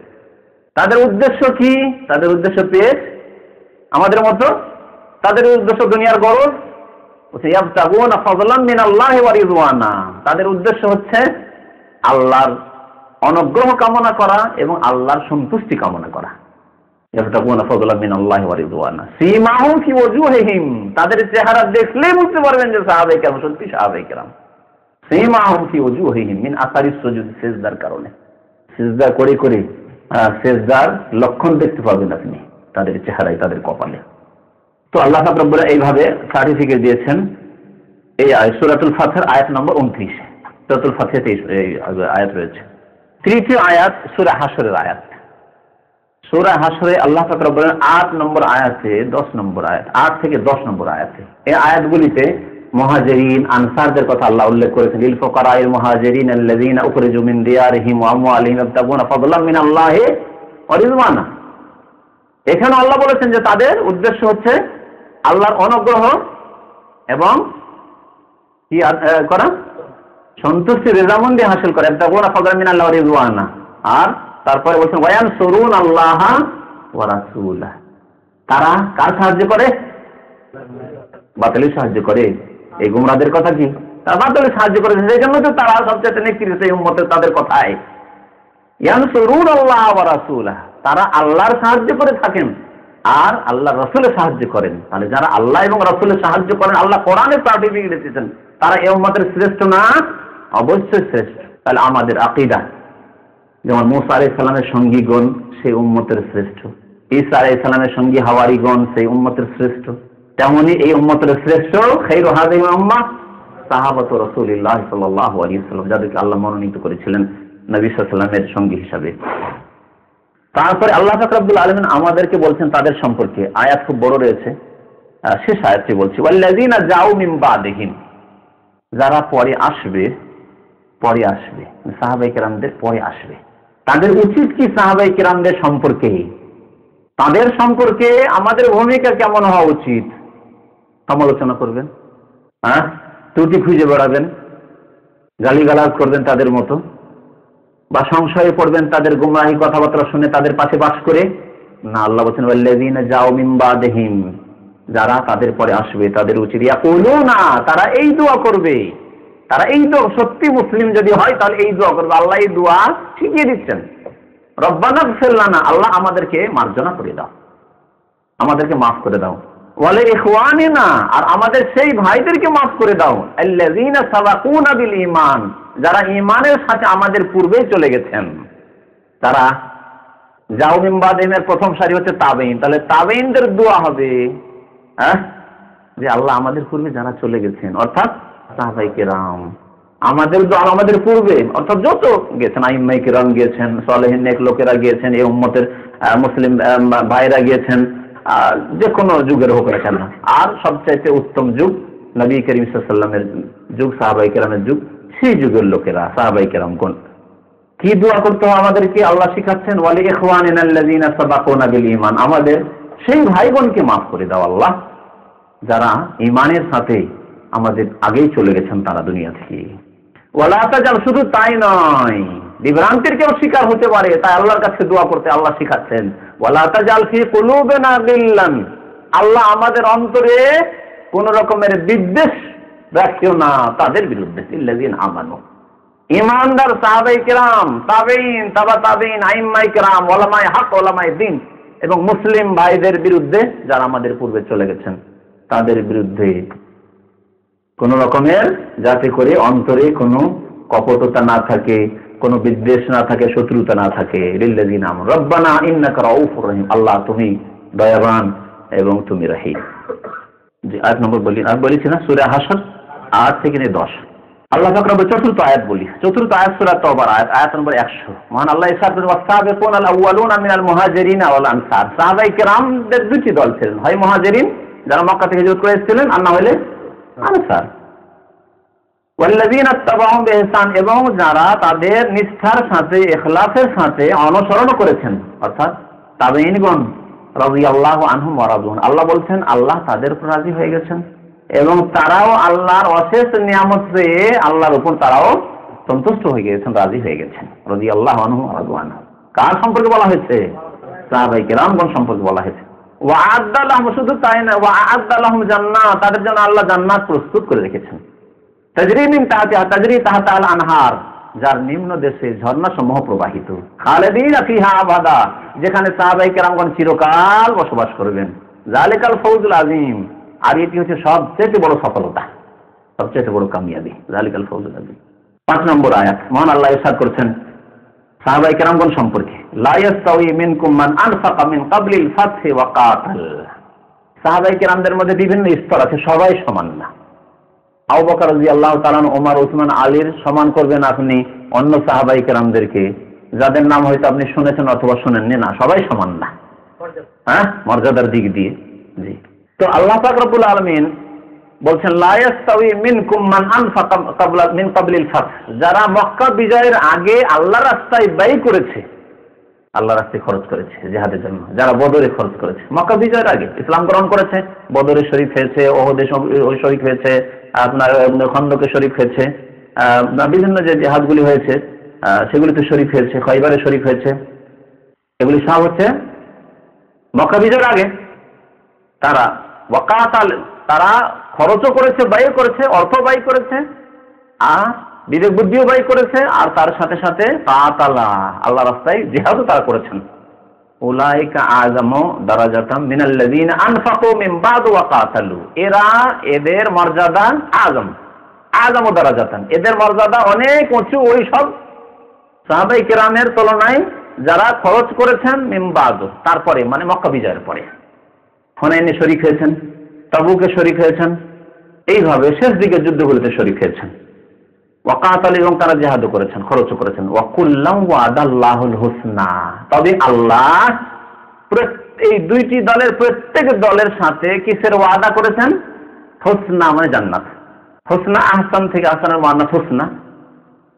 তাদের উদ্দেশ্য কি? তাদের উদ্দেশ্য পেট, আমাদের মতো তাদের উদ্দেশ্য দুনিয়ার গরজ। ইয়াবতাগুনা ফাযলাম মিনাল্লাহি ওয়া রিদওয়ানা, তাদের উদ্দেশ্য হচ্ছে আল্লাহর অনুগ্রহ কামনা করা এবং আল্লাহর সন্তুষ্টি কামনা করা। ইয়াবতাগুনা ফাযলাম মিনাল্লাহি ওয়া রিদওয়ানা সীমাহুম ফি ওয়াজুহিহিম, তাদের চেহারা দেখলেই বুঝতে পারবেন যে সাহাবায়ে কেরাম সত্যি সাহাবায়ে কেরাম। সীমাহুম ফি ওয়াজুহিহিম মিন আসারিস সুজুদ, সিজদার কারণে, সিজদা করে করে সিজদার লক্ষণ দেখতে পাবেন আপনি তাদের চেহারায়, তাদের কপালে। তো আল্লাহ পাক রব্বুল এইভাবে সার্টিফিকেট দিয়েছেন। এই সূরাতুল ফাতহির আয়াত নম্বর 29, সূরাতুল ফাতহিতে এই আয়াত রয়েছে। তৃতীয় আয়াত সূরা হাশরের আয়াত। সূরা হাশরে আল্লাহ পাক রব্বুল 8 নম্বর আয়াতে 10 নম্বর আয়াত, 8 থেকে 10 নম্বর আয়াতে, এই আয়াতগুলিতে মুহাজিরিন আনসারদের কথা আল্লাহ উল্লেখ করেছেন। লিল ফুকারাইল মুহাজিরিন আল্লাযীনা উখরিজু মিন দিয়ারিহিম ওয়া আমওয়ালিহিম ইয়াবতাগুনা ফাদলাম মিনাল্লাহি ওয়া রিদওয়ানা। এখানে আল্লাহ বলেছেন যে তাদের উদ্দেশ্য হচ্ছে আল্লাহর অনুগ্রহ এবং কি করা, সন্তুষ্টি, রেজামন্দি হাসিল করে। ইয়াবতাগুনা ফাদলাম মিনাল্লাহি ওয়া রিদওয়ানা। আর তারপরে বলছেন ওয়ায়ানসুরুন আল্লাহ ওয়া রাসূলাহ, তারা কার সাহায্য করে? বাতিলের সাহায্য করে। এই গুমরাদের কথা কি? তারা বাতিলের সাহায্য করে, সেই জন্য তো তারা সবচেয়ে নেতৃত্ব এই উম্মতের, তাদের কথায় ইয়ানসুরুন আল্লাহ ওয়া রাসূলাহ, তারা আল্লাহর সাহায্য করে থাকেন আর আল্লাহ রাসূলের সাহায্য করেন। তাহলে যারা আল্লাহ এবং রাসূলের সাহায্য করেন, আল্লাহ কোরআনে সার্টিফিকেট দিয়েছেন, তারা এই উম্মতের শ্রেষ্ঠ না? অবশ্যই শ্রেষ্ঠ। তাহলে আমাদের আকীদা যেমন মুসা আলাইহিস সালামের সঙ্গীগণ সেই উম্মতের শ্রেষ্ঠ, ঈসা আলাইহিস সালামের সঙ্গী হাওয়ারিগণ সেই উম্মতের শ্রেষ্ঠ, তেমনি এই উম্মতের শ্রেষ্ঠ খায়রু হাযিহিল উম্মাহ সাহাবাতু রাসূলিল্লাহ সাল্লাল্লাহু আলাইহি ওয়াসাল্লাম, যাদেরকে আল্লাহ মনোনীত করেছিলেন নবী সাল্লাল্লাহু আলাইহি ওয়াসাল্লামের সঙ্গী হিসাবে। তারপরে আল্লাহ পাক রব্বুল আলামিন আমাদেরকে বলছেন তাদের সম্পর্কে, আয়াত খুব বড় রয়েছে, শেষ আয়াতটি বলছি ওয়াল্লাযীনা যাউ মিন বাদিহিম, যারা পরে আসবে, পরে আসবে সাহাবায়ে কেরামদের পরে আসবে, তাদের উচিত কি সাহাবায়ে কেরামদের সম্পর্কে, তাদের সম্পর্কে আমাদের ভূমিকা কেমন হওয়া উচিত সমালোচনা করবেন, ত্রুটি খুঁজে বেড়াবেন, গালিগালাজ করবেন তাদের মতো, বা সংশয়ে পড়বেন তাদের গুমরাহি কথাবার্তা শুনে তাদের পাশে বাস করে না। আল্লাহ বলেছেন ওয়াল্লাযীনা যাও মিন বাদিহিম, যারা তাদের পরে আসবে তাদের উচিত ইয়াকুলুনা, তারা এই দোয়া করবে, তারা এই দোয়া, সত্যি মুসলিম যদি হয় তাহলে এই দোয়া করবে। আল্লাহ এই দোয়া শিখিয়ে দিচ্ছেন, রব্বানা ইগফির লানা, আল্লাহ আমাদেরকে মার্জনা করে দাও, আমাদেরকে মাফ করে দাও, ওয়ালি ইখওয়ানিনা, আর আমাদের সেই ভাইদেরকে মাফ করে দাও, আল্লাযীনা সাবাকুনা বিল ঈমান, যারা ঈমানের সাথে আমাদের পূর্বেই চলে গেছেন। তারা যাও মিন বাদিহিমের প্রথম সারি হচ্ছে তাবেঈন, তাহলে তাবেঈনদের দোয়া হবে যে আল্লাহ আমাদের পূর্বে যারা চলে গেছেন, অর্থাৎ সাহাবায়ে কেরাম, আমাদের দোয়া আমাদের পূর্বে, অর্থাৎ যত গেছেন, আইম্মায়ে কেরাম গিয়েছেন, সালেহিন নেক লোকেরা গিয়েছেন, এই উম্মতের মুসলিম ভাইরা গিয়েছেন, যে কোনো যুগের হোক না কেন, আর সবচাইতে উত্তম যুগ নবী করিম সাল্লাল্লাহু আলাইহি ওয়াসাল্লামের যুগ, সাহাবায়ে কেরামের যুগ, সেই যুগের লোকেরা সাহাবায়ে কেরামগণ কি দোয়া করতে হবে আমাদেরকে আল্লাহ শিখাচ্ছেন, ওয়ালি ইখওয়ানিনা আল্লাযীনা সাবাকুনা বিল ঈমান, আমাদের সেই ভাইবোনকে মাফ করে দাও আল্লাহ যারা ঈমানের সাথে আমাদের আগেই চলে গেছেন তারা দুনিয়া থেকে। ওয়ালা তাজাল, শুধু তাই নয়, বিভ্রান্তির কেউ শিকার হতে পারে, তাই আল্লাহর কাছে দোয়া করতে আল্লাহ শিখাচ্ছেন ওয়ালা তাজাল ফি কুলুবিনা গিল্লান, আল্লাহ আমাদের অন্তরে কোন রকমের বিদ্বেষ রাখিও না তাদের বিরুদ্ধে, ইল্লাযীনা আমানু, ঈমানদার সাহাবায়ে কেরাম, তাবেঈন, তাবা তাবেঈন, আইম্মায়ে কেরাম, উলামায়ে হক, উলামায়ে দ্বীন এবং মুসলিম ভাইদের বিরুদ্ধে যারা আমাদের পূর্বে চলে গেছেন তাদের বিরুদ্ধে কোন রকমের, যাতে করে অন্তরে কোনো কপটতা না থাকে, কোনো বিদ্বেষ না থাকে, শত্রুতা না থাকে। লিল্লাযীনা আমানু রব্বানা ইন্নাকা রাউফুর রহিম, আল্লাহ তুমি দয়াবান এবং তুমি রহিম। যে আয়াত নম্বর বলেছি না সূরা হাশর 8 থেকে 10। আল্লাহ পাক রব্বুল চতুর্থ আয়াত বলি, চতুর্থ আয়াত সূরা তওবার আয়াত নম্বর 100। মহান আল্লাহ ইরশাদ করেন, ওয়াসাবিকুন আল আউয়ালুনা মিনাল মুহাজিরিন ওয়াল আনসার। সাহাবায়ে কেরামদের দুটি দল ছিলেন, হয় মুহাজিরিন যারা মক্কা থেকে হিজরত করে এসেছিলেন, আর না হলে আনসার। ওয়াল্লাযীনা ইত্তাবাউহুম বিইহসান, এবং যারা তাদের নিষ্ঠার সাথে ইখলাসের সাথে অনুসরণ করেছেন, অর্থাৎ তাবেঈনগণ রাদিয়াল্লাহু আনহুম ওয়া রাদুন। আল্লাহ বলছেন আল্লাহ তাদের উপর রাজি হয়ে গেছেন এবং তারাও আল্লাহর অশেষ নিয়ামত পেয়ে আল্লাহর উপর তারাও সন্তুষ্ট হয়ে গেছেন, রাজি হয়ে গেছেন। রাদিয়াল্লাহু আনহুম ওয়া রাদু আনহু। কার সম্পর্কে বলা হয়েছে? সাহাবায়ে কেরামগণ সম্পর্কে বলা হয়েছে। ওয়া আ'আদ্দা লাহুম, শুধু তাই না, ওয়া আ'আদ্দা লাহুম জান্নাত, তাদের জন্য আল্লাহ জান্নাত প্রস্তুত করে রেখেছেন। তাজরি মিন তাহতিহা, তাজরি তাহতা আল আনহার, যার নিম্ন দেশে ঝর্ণা সমূহ প্রবাহিত। খালিদিনা ফিহা আবাদা, যেখানে সাহাবায়ে কেরামগণ চিরকাল বসবাস করবেন। যালিকাল ফাউজুল আযীম, আর এটি হচ্ছে সবচেয়ে বড় সফলতা, সবচেয়ে বড় কামিয়াবি। যালিকাল ফাউজুল আযীম। 5 নম্বর আয়াত, মহান আল্লাহ ইরশাদ করছেন সাহাবায়ে কেরামগণ সম্পর্কে, লা ইয়াস্তাউই মিনকুম মান আনফাকা মিন ক্বাবলিল ফাতহি ওয়া কাতাল। সাহাবায়ে কেরামদের মধ্যে বিভিন্ন স্তর আছে, সবাই সমান না। আবু বকর রাদিয়াল্লাহু তাআলা, ওমর, ওসমান, আলীর সমান করবেন আপনি অন্য সাহাবায়ে কেরামদেরকে যাদের নাম হয়তো আপনি শুনেছেন অথবা শুনেননি, না, সবাই সমান না, হ্যাঁ, মর্যাদার দিক দিয়ে। জি, তো আল্লাহ পাক রব্বুল আলামিন বলছেন লা ইয়াস্তাউই মিনকুম মান আনফাকা ক্বাবলা মিন ক্বাবলিল ফাতহ, যারা মক্কা বিজয়ের আগে আল্লাহর রাস্তায় ব্যয় করেছে, আল্লাহর রাস্তায় খরচ করেছে জিহাদের জন্য, যারা বদরে খরচ করেছে মক্কা বিজয়ের আগে, ইসলাম গ্রহণ করেছে, বদরে শরীক হয়েছে, ওহদে শরীক হয়েছে, আপনার খন্দকে শরীক হয়েছে, বিভিন্ন যে জিহাদগুলি হয়েছে সেগুলিতে শরীক হয়েছে, খয়বারে শরীক হয়েছে, এগুলি সব হচ্ছে মক্কা বিজয়ের আগে। তারা ওয়াকাতাল, তারা খরচও করেছে, ব্যয় করেছে, অর্থ ব্যয় করেছে, আর বিবেক বুদ্ধিও ব্যয় করেছে, আর তার সাথে সাথে কাতালা, আল্লাহ রাস্তায় জিহাদও তারা করেছেন। উলাইকা আযামু দারাজাতাম মিনাল্লাযীনা আনফাকু মিন বা'দ ওয়া কাতালু, এরা, এদের মর্যাদা আযামু দারাজাতান, এদের মর্যাদা অনেক উঁচু ওই সব সাহাবায়ে কেরামের তুলনায় যারা খরচ করেছেন মিন বা'দ, তারপরে মানে মক্কা বিজয়ের পরে। হুনাইনে শরীক হয়েছেন, তাবুকে শরীক হয়েছেন, এইভাবে শেষ দিকের যুদ্ধগুলোতে শরীক হয়েছেন। ওয়া কাতাল, এবং তারা জিহাদও করেছেন, খরচও করেছেন। ওয়া কুল্লাম ওয়াদাল্লাহুল হুসনা, তবে আল্লাহ এই দুইটি দলের প্রত্যেক দলের সাথে কিসের ওয়াদা করেছেন? হুসনা মানে জান্নাত। হুসনা আহসান থেকে, আহসানের মানা হুসনা,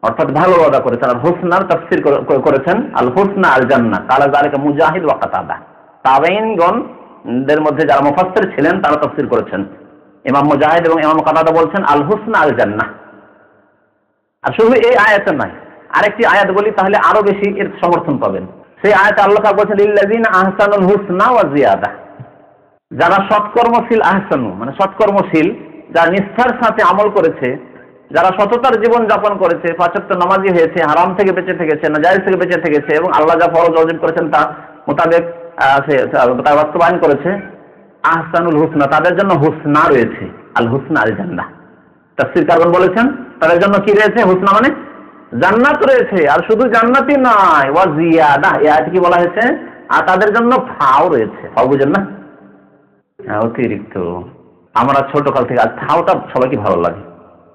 অর্থাৎ ভালো ওয়াদা করেছেন। আর হুসনার তাফসীর করেছেন আল হুসনা আল জান্নাহ। কালা যালিকা মুজাহিদ ওয়া কাতাদা, তাবেঈনগণ দের মধ্যে যারা মুফাসসির ছিলেন তারা তাফসীর করেছেন। ইমাম মুজাহিদ এবং ইমাম কাতাদা বলছেন আল হুসনা আল জান্নাহ। আর শুধু এই আয়াতে নয়, আরেকটি আয়াত বলি তাহলে আরো বেশি এর সমর্থন পাবেন। সেই আয়াতে আল্লাহ তাআলা বলেছেন লিল্লাযিনা আহসানুল হুসনা ওয়া জিয়াদা, যারা সৎকর্মশীল, আহসানু মানে সৎকর্মশীল, যারা নিষ্ঠার সাথে আমল করেছে, যারা সততার জীবন যাপন করেছে, 5 ওয়াক্ত নামাজি হয়েছে, হারাম থেকে বেঁচে থেকেছে, নাজায়েজ থেকে বেঁচে থেকেছে, এবং আল্লাহ যা ফরজ ওয়াজিব করেছেন তা মোতাবেক তা বাস্তবায়ন করেছে, আহসানুল হুসনা, তাদের জন্য হুসনা রয়েছে, আল হুসনা আল জান্নাহ। তাফসীর কারণ বলেছেন তাদের জন্য কি রয়েছে? হুসনা মানে জান্নাত রয়েছে। আর শুধু জান্নাতই নয়, ওয়া জিয়াদা, এই আয়াতে কি বলা হয়েছে? আর তাদের জন্য ফাও রয়েছে। ফাও বুঝেন না? অতিরিক্ত। আমরা ছোটকাল থেকে, আর ফাওটা সবাইকে ভালো লাগে।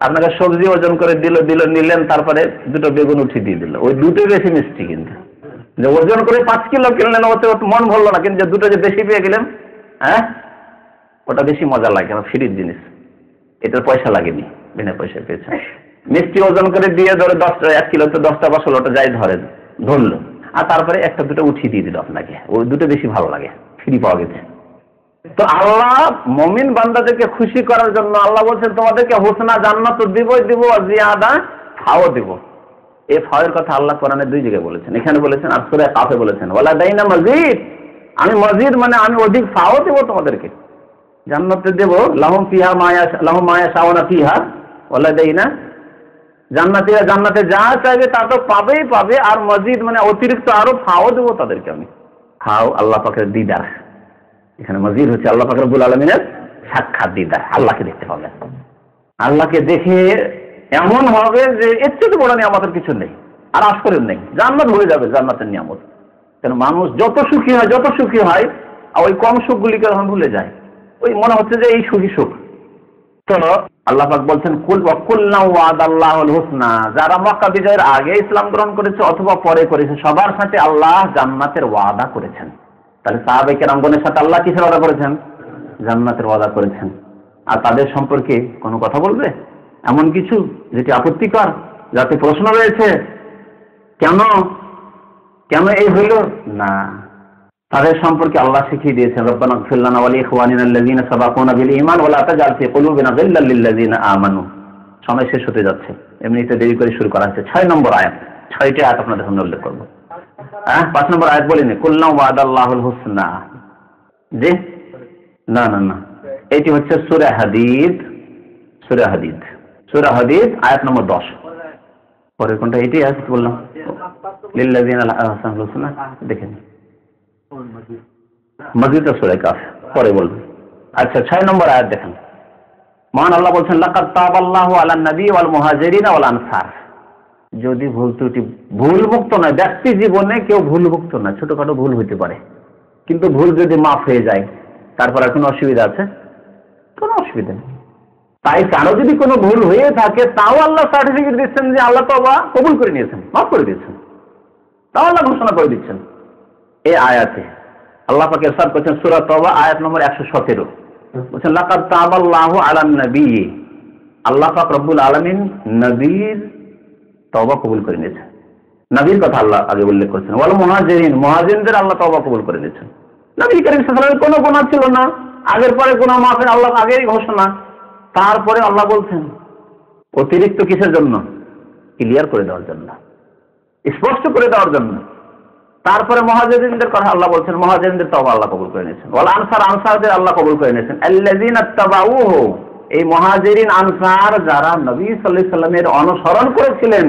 আপনাকে সবজি ওজন করে দিল নিলেন, তারপরে 2টো বেগুন উঠিয়ে দিয়ে দিল, ওই 2টোই বেশি মিষ্টি। কিন্তু যে ওজন করে 5 কিলো কিনলেন, ওতে মন ভরলো না, কিন্তু যে 2টো যে বেশি পেয়ে গেলেন, হ্যাঁ, ওটা বেশি মজা লাগে। আমার ফ্রির জিনিস, এটার পয়সা লাগেনি, বিনা পয়সা পেয়েছেন। মিষ্টি ওজন করে দিয়ে ধরে 1 কিলো তো 10টা বা 16টা যাই ধরলো, আর তারপরে 1টা-2টো উঠিয়ে দিয়ে দিল আপনাকে, ওই 2টো বেশি ভালো লাগে, ফ্রি পাওয়া গেছে। তো আল্লাহ মুমিন বান্দাদেরকে খুশি করার জন্য আল্লাহ বলছেন তোমাদেরকে হুসনা জান্নাত দিবই দিব, আর জিয়াদা ফাও দিব। এই ফাওয়ের কথা আল্লাহ কোরআনে 2 জায়গায় বলেছেন, এখানে বলেছেন আর সূরা কাফে বলেছেন ওয়ালা দাইনা মাজিদ, আমি মজিদ মানে আমি অধিক ফাও দেব তোমাদেরকে, জান্নাতে দেব। লাহুম ফিহা লাহুম মা ইয়াশাউনা ফিহা ওয়ালা দাইনা, জান্নাতীরা জান্নাতে যা চাইবে তা তো পাবে, আর মজিদ মানে অতিরিক্ত আরো ফাও দেব তাদেরকে আমি। ফাও আল্লাহ পাকের দিদার, এখানে মজিদ হচ্ছে আল্লাহ পাক রব্বুল আলামিনের সাক্ষাৎ দিদার, আল্লাহকে দেখতে পাবেন। আল্লাহকে দেখে এমন হবে যে এর চেয়ে বড় নিয়ামতের কিছু নেই, আর আশকরের নেই, জান্নাত হয়ে যাবে, জান্নাতের নিয়ামত। কেন মানুষ যত সুখী হয় ওই কম সুখগুলিকে ভুলে যায়, ওই মনে হচ্ছে যে এই সুখী সুখ। তো আল্লাহ পাক বলছেন কুল ওয়া কুল্লা ওয়াদাল্লাহুল হুসনা, যারা মক্কা বিজয়ের আগে ইসলাম গ্রহণ করেছে অথবা পরে করেছে সবার সাথে আল্লাহ জান্নাতের ওয়াদা করেছেন। তাহলে সাহাবায়ে কেরামগণের সাথে আল্লাহ কিসের ওয়াদা করেছেন? জান্নাতের ওয়াদা করেছেন। আর তাদের সম্পর্কে কোনো কথা বলবে এমন কিছু যেটি আপত্তিকর, যাতে প্রশ্ন রয়েছে কেন কেন এই হইল না, তাদের সম্পর্কে আল্লাহ শিখিয়ে দিয়েছেন রব্বানা ইগফির লানা ওয়া লিইখওয়ানিনা আল্লাযীনা সাবাকুনা বিল ঈমান ওয়া লা তাজআল ফী কুলুবিনা গিল্লাল লিল্লাযীনা আমানু। সময় শেষ হতে যাচ্ছে, এমনিতে দেরি করে শুরু করা হয়েছে। 6 নম্বর আয়াত, 6টি আয়াত আপনাদের সামনে উল্লেখ করব। 5 নম্বর আয়াত বলিনি কুল্লা ওয়াদাল্লাহুল হুসনা, জি না না না, এটি হচ্ছে সূরা হাদীদ, সূরা হাদীদ, সূরা হাদীদ আয়াত নম্বর 10। পরে কোনটা? এটি আয়াত বললাম লিল্লাযীনা আহসানুল হুসনা, দেখেন মসজিদ সূরা কাফ, পরে বলবো। আচ্ছা 6 নম্বর আয়াত দেখেন, মহান আল্লাহ বলছেন লাকাদ তাবাল্লাহু আলান নবী ওয়াল মুহাজিরিন ওয়াল আনসার। যদি ভুল ত্রুটি, ভুল মুক্ত নয়, ব্যক্তি জীবনে কেউ ভুল মুক্ত না, ছোটখাটো ভুল হইতে পারে, কিন্তু ভুল যদি মাফ হয়ে যায় তারপর আর কোনো অসুবিধা আছে? কোনো অসুবিধা নেই। তাই কারো যদি কোনো ভুল হয়ে থাকে তাও আল্লাহ সার্টিফিকেট দিচ্ছেন যে আল্লাহ তওবা কবুল করে নিয়েছেন, মাফ করে দিয়েছেন, তাও আল্লাহ ঘোষণা করে দিচ্ছেন। এই আয়াতে আল্লাহ পাক ইরশাদ করেছেন সূরা তওবা আয়াত নম্বর 117, বলেন লাকাদ তাবাল্লাহু আলান নবী, আল্লাহ পাক রব্বুল আলামিন নবীর তওবা কবুল করে নিয়েছেন। নবীর কথা আল্লাহ আগে উল্লেখ করেছেন, ওয়াল মুহাজিরিন, মুহাজিরদের আল্লাহ তওবা কবুল করে নিয়েছেন। নবী করিম সাল্লাল্লাহু আলাইহি ওয়াসাল্লামের কোনো গুনাহ ছিল না, আগের পরে গুনাহ মাফের আল্লাহ আগেই ঘোষণা। তারপরে আল্লাহ বলছেন অতিরিক্ত কিসের জন্য? ক্লিয়ার করে দেওয়ার জন্য, স্পষ্ট করে দেওয়ার জন্য। তারপরে মুহাজিরিনদের কথা আল্লাহ বলছেন, মুহাজিরিনদের তওবা আল্লাহ কবুল করে নিয়েছেন। ওয়াল আনসার, আনসারদের আল্লাহ কবুল করে নিয়েছেন। আল্লাযীনা তাবাউহু, এই মুহাজিরিন আনসার যারা নবী সাল্লাল্লাহু আলাইহি ওয়াসাল্লামের অনুসরণ করেছিলেন,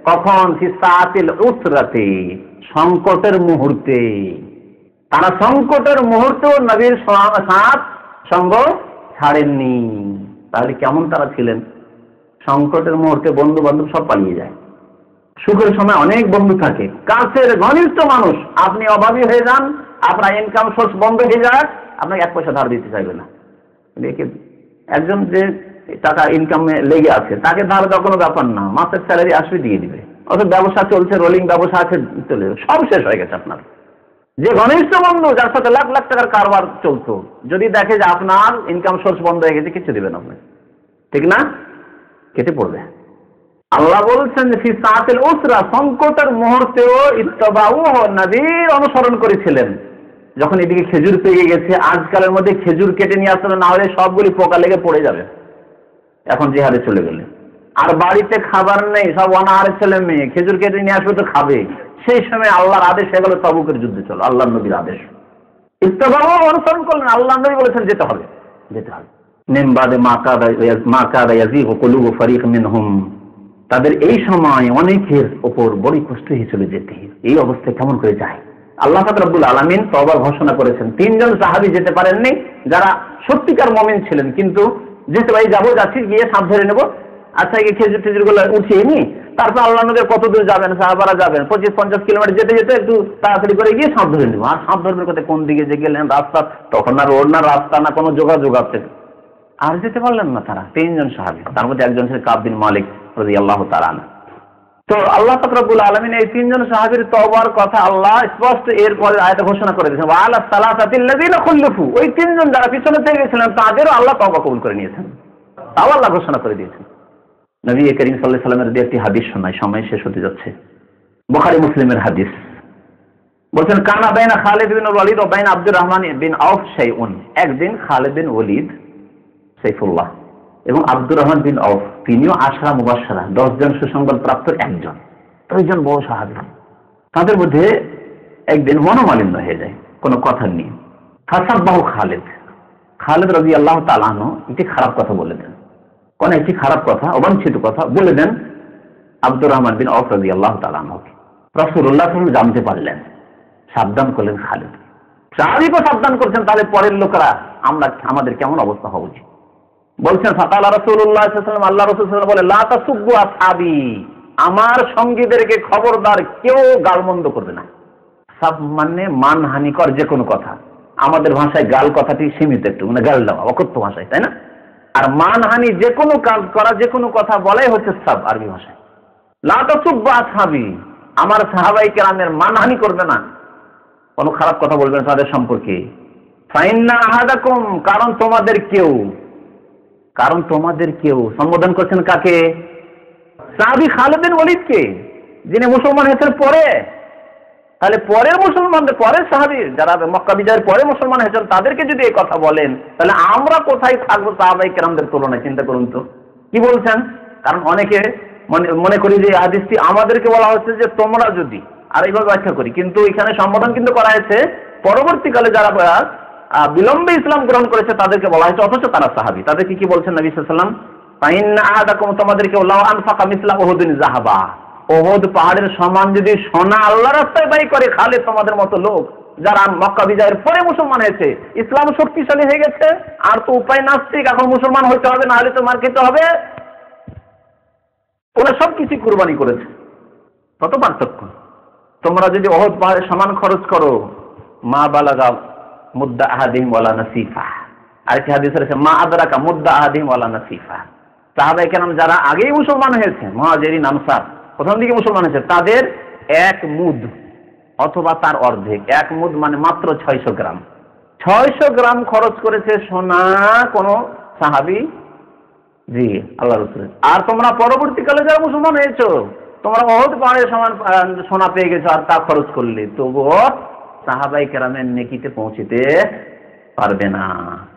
কখন? ফি সাআতিল উসরাতি, সংকটের মুহূর্তে। তারা সংকটের মুহূর্তেও নবীর সাথ সঙ্গ ছাড়েননি। তাহলে কেমন তারা ছিলেন? সংকটের মুহূর্তে বন্ধু বান্ধব সব পালিয়ে যায়, সুখের সময় অনেক বন্ধু থাকে, কাছের ঘনিষ্ঠ মানুষ। আপনি অভাবী হয়ে যান, আপনার ইনকাম সোর্স বন্ধ হয়ে যায়, আপনাকে 1 পয়সা ধার দিতে চাইবে না। একজন যে টাকা ইনকামে লেগে আছে তাকে ধার দেওয়া কোনো ব্যাপার না, মাসের স্যালারি আসবে দিয়ে দিবে। অথবা ব্যবসা চলছে, রোলিং ব্যবসা আছে, চলে যাবে, সব শেষ হয়ে গেছে আপনার। যে ঘনিষ্ঠ বন্ধু যার সাথে লাখ লাখ টাকার কারবার চলতো, যদি দেখে যে আপনার ইনকাম সোর্স বন্ধ হয়ে গেছে, কিছু দিবেন আপনি, ঠিক না? কেটে পড়বে। আল্লাহ বলছেন যে ফি সাআতিল উসরা, সংকটের মুহূর্তেও ইত্তাবাউ, নবীর অনুসরণ করেছিলেন। যখন এদিকে খেজুর পেয়ে গেছে, আজকালের মধ্যে খেজুর কেটে নিয়ে আসলে না হলে সবগুলি পোকা লেগে পড়ে যাবে এখন জিহাদে চলে গেলে। আর বাড়িতে খাবার নেই, সব অনাহারে ছেলে মেয়ে, খেজুর কেটে নিয়ে আসবে তো খাবে। সেই সময় আল্লাহর আদেশ হয়ে গেল তাবুকের যুদ্ধে চলো, আল্লাহর নবীর আদেশ। ইত্তাবাউ, অনুসরণ করলেন, আল্লাহ নবী বলেছেন যেতে হবে, যেতে হবে। মিন বাদে মা কাদা ইয়াযীগু কুলুবু ফারীক মিনহুম, তাদের এই সময় অনেকের ওপর বড় কষ্ট হয়ে চলে যেতে, এই অবস্থায় কেমন করে যায়? আল্লাহ পাক রব্বুল আলামিন তওবা ঘোষণা করেছেন। 3 জন সাহাবী যেতে পারেননি, যারা সত্যিকার মুমিন ছিলেন, কিন্তু যেতে ভাই যাবো, যাচ্ছি, গিয়ে সাপ ধরে নেবো, আচ্ছা গিয়ে খেজুর টেজুর গুলো উঠিয়ে নি, তারপর আল্লাহ নবী কত দূর যাবেন, সাহাবারা যাবেন 25-50 কিলোমিটার যেতে যেতে একটু তাড়াতাড়ি করে গিয়ে সাপ ধরে নেবো। আর সাপ ধরবেন কোথায়, কোন দিকে যে গেলেন, রাস্তা তখন না রোড না রাস্তা না কোনো যোগাযোগ আছে, আর যেতে পারলেন না তারা। 3 জন সাহাবী, তার মধ্যে একজন ছিলেন কাব বিন মালিক রাদিয়াল্লাহু তাআলা আনহু। তো আল্লাহ পাক রব্বুল আলামিন এই 3 জন সাহাবীর তওবার কথা আল্লাহ স্পষ্ট এরপরে আয়াতে ঘোষণা করে দিয়েছেন, ওয়া আলা সালাসাতিল্লাযীনা খুল্লিফু, ওই 3 জন যারা পিছনে থেকে গেছিলেন তাদেরও আল্লাহ তওবা কবুল করে নিয়েছেন, তাও আল্লাহ ঘোষণা করে দিয়েছেন। নবী করিম সাল্লাল্লাহু আলাইহি ওয়াসাল্লামের একটি হাদিস শোনায়, সময় শেষ হতে যাচ্ছে, বুখারী মুসলিমের হাদিস। বলছেন কানা বাইনা খালিদ বিন ওয়ালিদ ও বাইনা আব্দুর রহমান বিন আউফ শাইউন, একদিন খালিদ বিন ওয়ালিদ সাইফুল্লাহ এবং আব্দুর রহমান বিন আউফ, তিনিও আশরা মুবাশশারা, 10 জন সুসংবাদ প্রাপ্ত একজন, 3 জন বড় সাহাবী। তাদের মধ্যে একদিন মনোমালিন্য হয়ে যায় কোনো কথা নিয়ে। ফাসাব্বাহু খালিদ, খালিদ রাদিয়াল্লাহু তাআলা আনহু একটি খারাপ কথা বলে দেন, কোন একটি খারাপ কথা, অবাঞ্ছিত কথা বলে দেন আব্দুর রহমান বিন আউফ রাদিয়াল্লাহু তাআলা আনহুকে। রাসূলুল্লাহ সাল্লাল্লাহু আলাইহি ওয়াসাল্লাম জানতে পারলেন, সাবধান করলেন খালিদ। সাহাবীকে সাবধান করছেন, তাহলে পরের লোকেরা আমাদের কেমন অবস্থা হওয়া উচিত। বলছেন ফাকালা রাসূলুল্লাহ সাল্লাল্লাহু আলাইহি ওয়াসাল্লাম, আল্লাহ রাসূল সাল্লাল্লাহু আলাইহি ওয়াসাল্লাম বলে লা তাসুব্বু আসহাবি, আমার সঙ্গীদেরকে খবরদার কেউ গালমন্দ করবে না। সব মানে মানহানিকর যে কোনো কথা, আমাদের ভাষায় গাল কথাটি সীমিত একটু, মানে গাল দেওয়া অকথ্য ভাষায়, তাই না? আর মানহানি যে কোনো কাজ করা, যে কোনো কথা বলাই হচ্ছে সাব আরবি ভাষায়। লা তাসুব্বু আসহাবি, আমার সাহাবায়ে কেরামের মানহানি করবে না, কোনো খারাপ কথা বলবে না তাদের সম্পর্কে। ফাইন্না আহাদাকুম, কারণ তোমাদের কেউ সম্বোধন করছেন কাকে? সাহাবী খালিদ বিন ওয়ালিদকে, যিনি মুসলমান হয়েছেন পরে। তাহলে পরের মুসলমানদের, পরের সাহাবী যারা মক্কা বিজয়ের পরে মুসলমান হয়েছেন তাদেরকে যদি এই কথা বলেন, তাহলে আমরা কোথায় থাকবো সাহাবায়ে কেরামদের তুলনায়? চিন্তা করুন তো কি বলছেন। কারণ অনেকে মনে করি যে হাদিসটি আমাদেরকে বলা হচ্ছে যে তোমরা যদি, আর এইভাবে ব্যাখ্যা করি, কিন্তু এখানে সম্বোধন কিন্তু করা হয়েছে পরবর্তীকালে যারা বিলম্বে ইসলাম গ্রহণ করেছে তাদেরকে বলা হয়েছে, অথচ তারা সাহাবী। তাদেরকে কি বলছেন নবী সাল্লাল্লাহু আলাইহি ওয়াসাল্লাম? ফাইন্না আহাদাকুম, তোমাদেরকে লাউ আনফাকা মিসলা উহুদিন যাহাবা, উহুদ পাহাড়ের সমান যদি সোনা আল্লাহর রাস্তায় ব্যয় করে খালিদ তোমাদের মতো লোক যারা মক্কা বিজয়ের পরে মুসলমান হয়েছে, ইসলাম শক্তিশালী হয়ে গেছে, আর তো উপায় নাস্তিক, এখন মুসলমান হতে হবে, না হলে তো মার খেতে হবে, ওরা সবকিছু কুরবানি করেছে। কত পার্থক্য। তোমরা যদি উহুদ পাহাড়ের সমান খরচ করো, মা বালাগা মুদ্দা আহাদিহিম ওয়ালা নাসিফা। আরেকটি হাদিস আছে মা আদরাকা মুদ্দা আহাদিহিম ওয়ালা নাসিফা। সাহাবায়ে কেরাম যারা আগেই মুসলমান হয়েছে, মুহাজিরিন আনসার প্রথম দিকে মুসলমান হয়েছে, তাদের এক মুদ অথবা তার অর্ধেক, এক মুদ মানে মাত্র 600 গ্রাম, 600 গ্রাম খরচ করেছে সোনা কোন সাহাবী, জি আল্লাহ রাসূল। আর তোমরা পরবর্তীকালে যারা মুসলমান হয়েছো, তোমরা উহুদ পাহাড়ের সমান সোনা পেয়ে গেছো, আর তা খরচ করলে তবুও সাহাবায়ে কেরামের নেকিতে পৌঁছতে পারবে না।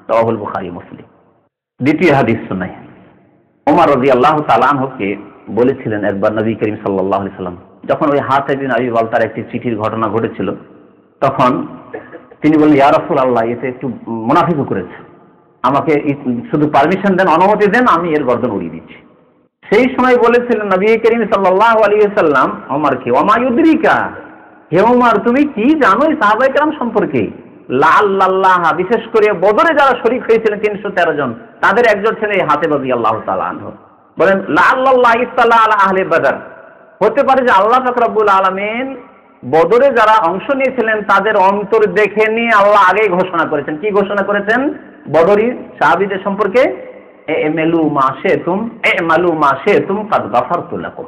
রাওয়াহুল বুখারী মুসলিম। দ্বিতীয় হাদিস শোনাই। ওমর রাদিয়াল্লাহু তাআলা আনহুকে বলেছিলেন একবার নবী করিম সাল্লাল্লাহু আলাইহি সাল্লাম, যখন ওই হাতিব বিন আবি বালতার একটি চিঠির ঘটনা ঘটেছিল, তখন তিনি বললেন, ইয়া রাসূলুল্লাহ, এতে একটু মুনাফিকও করেছে, আমাকে শুধু পারমিশন দেন, অনুমতি দেন, আমি এর গর্দন উড়িয়ে দিচ্ছি। সেই সময় বলেছিলেন নবী করিম সাল্লাল্লাহু আলাইহি সাল্লাম ওমরকে, ওমা ইউদরিকা, হে ওমর, তুমি কি জানো সাহাবায়ে কেরাম সম্পর্কে? লাআল্লাহ, বিশেষ করে বদরে যারা শরীক হয়েছিলেন 313 জন, তাদের একজন ছিলেন এই হাতিব রাদিয়াল্লাহু তাআলা আনহু। বলেন লাআল্লাহ ইত্তালা আলা আহলি বদর, হতে পারে যে আল্লাহ পাক রব্বুল আলামিন বদরে যারা অংশ নিয়েছিলেন তাদের অন্তর দেখে নিয়ে আল্লাহ আগেই ঘোষণা করেছেন। কি ঘোষণা করেছেন? বদরি সাহাবীদের সম্পর্কে, ইমালু মা শি'তুম কাদ গাফারতু লাকুম,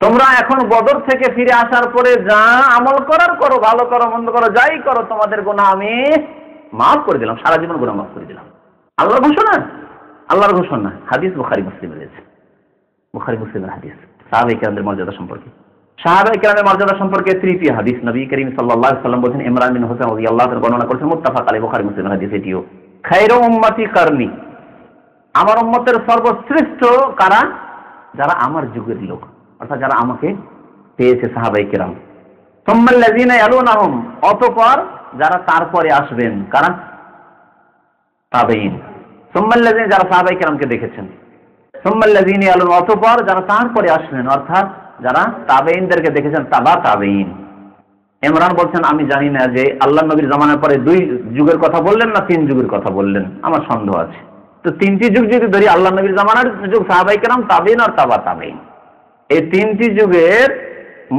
তোমরা এখন বদর থেকে ফিরে আসার পরে যা আমল করার করো, ভালো করো মন্দ করো, যাই করো, তোমাদের গুনাহ আমি মাফ করে দিলাম, সারা জীবন গুনাহ মাফ করে দিলাম। আল্লাহর ঘোষণা, আল্লাহর ঘোষণা। হাদিস বুখারী মুসলিমে রয়েছে, বুখারী মুসলিমের হাদিস সাহাবায়ে কেরামদের মর্যাদা সম্পর্কে। সাহাবায়ে কেরামের মর্যাদা সম্পর্কে তৃতীয় হাদিস নবী করিম সাল্লাল্লাহু আলাইহি ওয়াসাল্লাম বলেছেন, ইমরান বিন হুসাইন রাদিয়াল্লাহু তাআলা বর্ণনা করেছেন, মুত্তাফাক আলাইহি, বুখারী মুসলিমের হাদিস এটিও। খায়রু উম্মতি কারনি, আমার উম্মতের সর্বশ্রেষ্ঠ কারা? যারা আমার যুগের লোক, অর্থাৎ যারা আমাকে পেয়েছে সাহাবায়ে কেরাম। সুম্মাল্লাযীনা ইয়ালুনাহুম, অতঃপর যারা তারপরে আসবেন, কারা? তাবেঈন। সুম্মাল্লাযীনা, যারা সাহাবায়ে কেরামকে দেখেছেন। সুম্মাল্লাযীনা ইয়ালুন, অতঃপর যারা তারপরে আসবেন, অর্থাৎ যারা তাবেঈনদেরকে দেখেছেন, তাবেঈন। ইমরান বলছেন, আমি জানি না যে আল্লাহ নবীর জামানার পরে 2 যুগের কথা বললেন না 3 যুগের কথা বললেন, আমার সন্দেহ আছে। তো 3টি যুগ যদি ধরি, আল্লাহ নবীর জামানার যুগ সাহাবায়ে কেরাম, তাবেঈন আর তাবেঈন, এই 3টি যুগের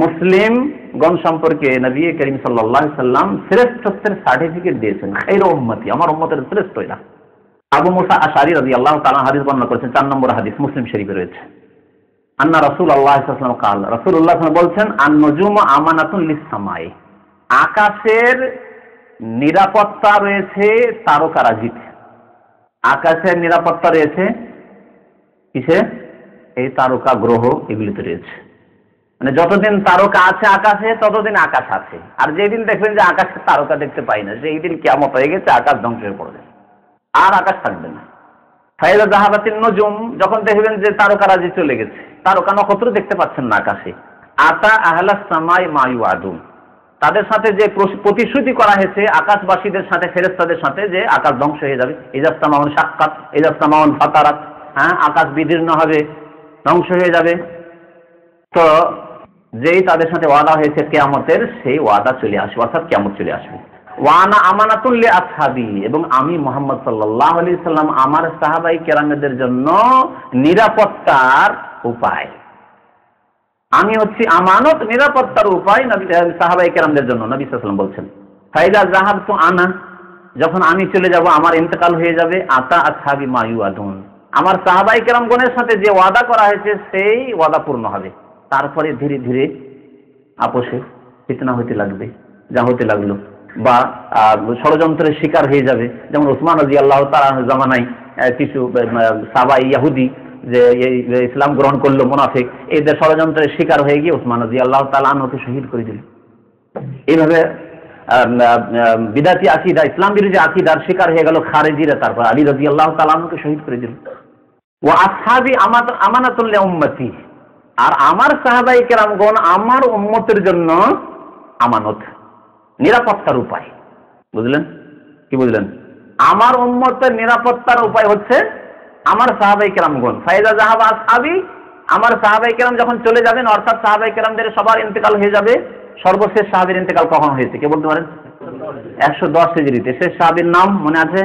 মুসলিমগণ সম্পর্কে নবী করিম সাল্লাল্লাহু আলাইহি সাল্লাম শ্রেষ্ঠত্বের সার্টিফিকেট দিয়েছেন। খায়রু উম্মতি, আমার উম্মতের শ্রেষ্ঠ এরা। আবু মুসা আশআরী রাদিয়াল্লাহু তাআলা হাদিস বর্ণনা করেছেন, 4 নম্বর হাদিস মুসলিম শরীফে রয়েছে। আন্না রাসূলুল্লাহ সাল্লাল্লাহু আলাইহি ওয়াসাল্লাম কাল, রাসূলুল্লাহ বলছেন, আন-নুজুমু আমানাতুন লিস-সামাই, আকাশের নিরাপত্তা রয়েছে তারকারাজিতে। আকাশের নিরাপত্তা রয়েছে কিসে? এই তারকা গ্রহ এগুলিতে রয়েছে। মানে যতদিন তারকা আছে আকাশে, ততদিন আকাশ আছে। আর যেদিন দেখবেন যে আকাশে তারকা দেখতে পাই না, সেই দিন কিয়ামত হয়ে গেছে, আকাশ ধ্বংস হয়ে পড়বে, আর আকাশ থাকবে না। ফাইদা যাহাবাতিন নুজুম, যখন দেখবেন যে তারকারাজি চলে গেছে, তারকা নক্ষত্র দেখতে পাচ্ছেন না আকাশে, আতা আহলাস সামাই মা ইউআদুন, তাদের সাথে যে প্রতিশ্রুতি করা হয়েছে আকাশবাসীদের সাথে, ফেরেশতাদের সাথে, যে আকাশ ধ্বংস হয়ে যাবে, ইজাসতামাউন শাক্কাত ইজাসতামাউন ফাতারাত, হ্যাঁ, আকাশ বিদীর্ণ হবে, ধ্বংস হয়ে যাবে। তো যেই তাদের সাথে ওয়াদা হয়েছে কিয়ামতের, সেই ওয়াদা চলে আসবে, অর্থাৎ কিয়ামত চলে আসবে। ওয়ানা আমানাতুল লি আসহাবি, এবং আমি মুহাম্মদ সাল্লাল্লাহু আলাইহি সাল্লাম আমার সাহাবায়ে কেরামদের জন্য নিরাপত্তার উপায়। আমি হচ্ছি আমানত, নিরাপত্তার উপায় নবী সাহাবায়ে কেরামদের জন্য। নবী সাল্লাল্লাহু আলাইহি ওয়াসাল্লাম বলছেন, ফাইদা যাহাবতু আনা, যখন আমি চলে যাব, আমার ইন্তেকাল হয়ে যাবে, আতা আসহাবি মা ইউআদুন, আমার সাহাবায়ে কেরামগণের সাথে যে ওয়াদা করা হয়েছে সেই ওয়াদা পূর্ণ হবে। তারপরে ধীরে ধীরে আপোষে ফিতনা হতে লাগবে, যা হতে লাগলো, বা ষড়যন্ত্রের শিকার হয়ে যাবে। যেমন ওসমান রাদিয়াল্লাহু তাআলা জামানায় কিছু সাহাবা ইহুদি যে ইসলাম গ্রহণ করলো, মুনাফিক, এদের ষড়যন্ত্রের শিকার হয়ে গিয়ে ওসমান রাদিয়াল্লাহু তাআলা আনহুকে শহীদ করে দিল। এইভাবে বিদাতি আকীদা, ইসলাম বিরোধী আকীদার শিকার হয়ে গেল খারেজিরা, তারপর আলী রাদিয়াল্লাহু তাআলা আনহুকে শহীদ করে দিল। ওয়া আসহাবি আমানাতুল লিউম্মতি, আর আমার সাহাবায়ে কেরামগণ আমার উম্মতের জন্য আমানত, নিরাপত্তার উপায়। বুঝলেন কি বুঝলেন? আমার উম্মতের নিরাপত্তার উপায় হচ্ছে আমার সাহাবায়ে কেরামগণ। ফাইজা যাহাবা আসহাবি, আমার সাহাবায়ে কেরাম যখন চলে যাবেন, অর্থাৎ সাহাবায়ে কেরামদের সবার ইন্তেকাল হয়ে যাবে। সর্বশেষ সাহাবীর ইন্তেকাল কখন হয়েছে কে বলতে পারেন? 110 হিজরিতে। শেষ সাহাবীর নাম মনে আছে?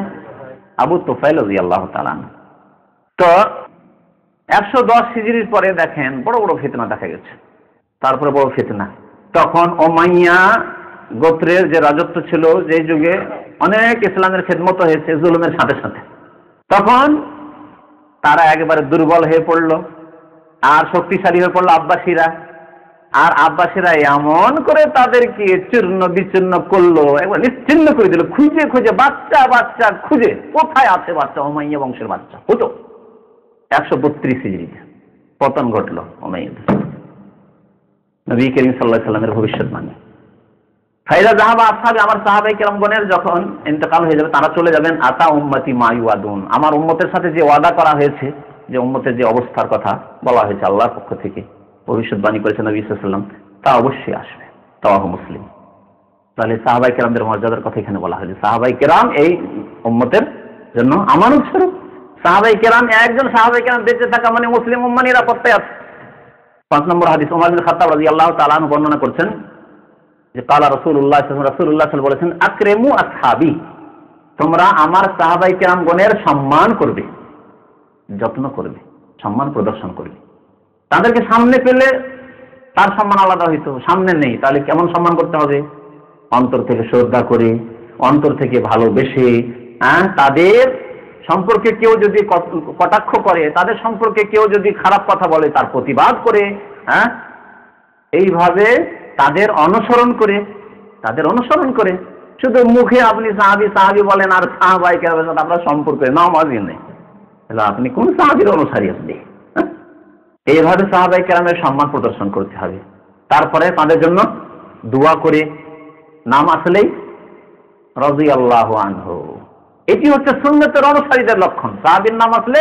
আবু তুফাইল রাদিয়াল্লাহু তাআলা। তো 110 হিজরির পরে দেখেন বড় বড় ফিতনা দেখা গেছে। তারপরে বড় ফিতনা, তখন উমাইয়া গোত্রের যে রাজত্ব ছিল, যে যুগে অনেক ইসলামের খেদমত হয়েছে জুলুমের সাথে সাথে, তখন তারা একেবারে দুর্বল হয়ে পড়লো আর শক্তিশালী হয়ে পড়লো আব্বাসীরা। আর আব্বাসীরা এমন করে তাদেরকে চূর্ণ বিচূর্ণ করলো, একবার নিশ্চিন্ন করে দিল। খুঁজে খুঁজে বাচ্চা বাচ্চা খুঁজে, কোথায় আছে বাচ্চা, উমাইয়া বংশের বাচ্চা হতো। 132 হিজরিতে পতন ঘটলো উমাইয়াদের। নবী করিম সাল্লাল্লাহু আলাইহি সাল্লামের ভবিষ্যৎবাণী। ফাইদা যাহাবা আসহাবি, আমার সাহাবায়ে কেরামগণের যখন ইন্তেকাল হয়ে যাবে, তারা চলে যাবেন, আতা উম্মতি মা ইউআদুন, আমার উম্মতের সাথে যে ওয়াদা করা হয়েছে, যে উম্মতের যে অবস্থার কথা বলা হয়েছে আল্লাহর পক্ষ থেকে, ভবিষ্যৎবাণী করেছেন নবী সাল্লাল্লাহু আলাইহি ওয়াসাল্লাম, তা অবশ্যই আসবে। তাওয়াহু মুসলিম। তাহলে সাহাবায়ে কেরামদের মর্যাদার কথা এখানে বলা হয়েছে। সাহাবায়ে কেরাম এই উম্মতের জন্য আমানত স্বরূপ। সাহাবায়ে কেরাম, একজন সাহাবায়ে কেরাম বেঁচে থাকা মানে মুসলিম উম্মাহ নিরাপত্তায় আছে। 5 নম্বর হাদিস, ওমর বিন খাত্তাব রাদিয়াল্লাহু তাআলা আনহু বর্ণনা করছেন যে কালা রাসূলুল্লাহ সাল্লাল্লাহু আলাইহি ওয়াসাল্লাম বলেছেন, আকরিমু আসহাবি, তোমরা আমার সাহাবায়ে কেরামগণের সম্মান করবে, যত্ন করবে, সম্মান প্রদর্শন করবে। তাদেরকে সামনে পেলে তার সম্মান আলাদা হইতো, সামনে নেই, তাহলে কেমন সম্মান করতে হবে? অন্তর থেকে শ্রদ্ধা করে, অন্তর থেকে ভালোবেসে, তাদের সম্পর্কে কেউ যদি কটাক্ষ করে, তাদের সম্পর্কে কেউ যদি খারাপ কথা বলে তার প্রতিবাদ করে, এইভাবে তাদের অনুসরণ করে, শুধু মুখে আপনি সাহাবী সাহাবী বলেন আর সাহাবায়ে কেরামের সাথে আপনার সম্পর্ক নামাজই নেই, তাহলে আপনি কোন সাহাবীর অনুসারী আপনি? এইভাবে সাহাবায়ে কেরামের সম্মান প্রদর্শন করতে হবে। তারপরে তাদের জন্য দোয়া করে, নাম আসলেই রাদিয়াল্লাহু আনহু, এটি হচ্ছে সুন্নতের অনুসারীদের লক্ষণ। সাহাবীর নাম আসলে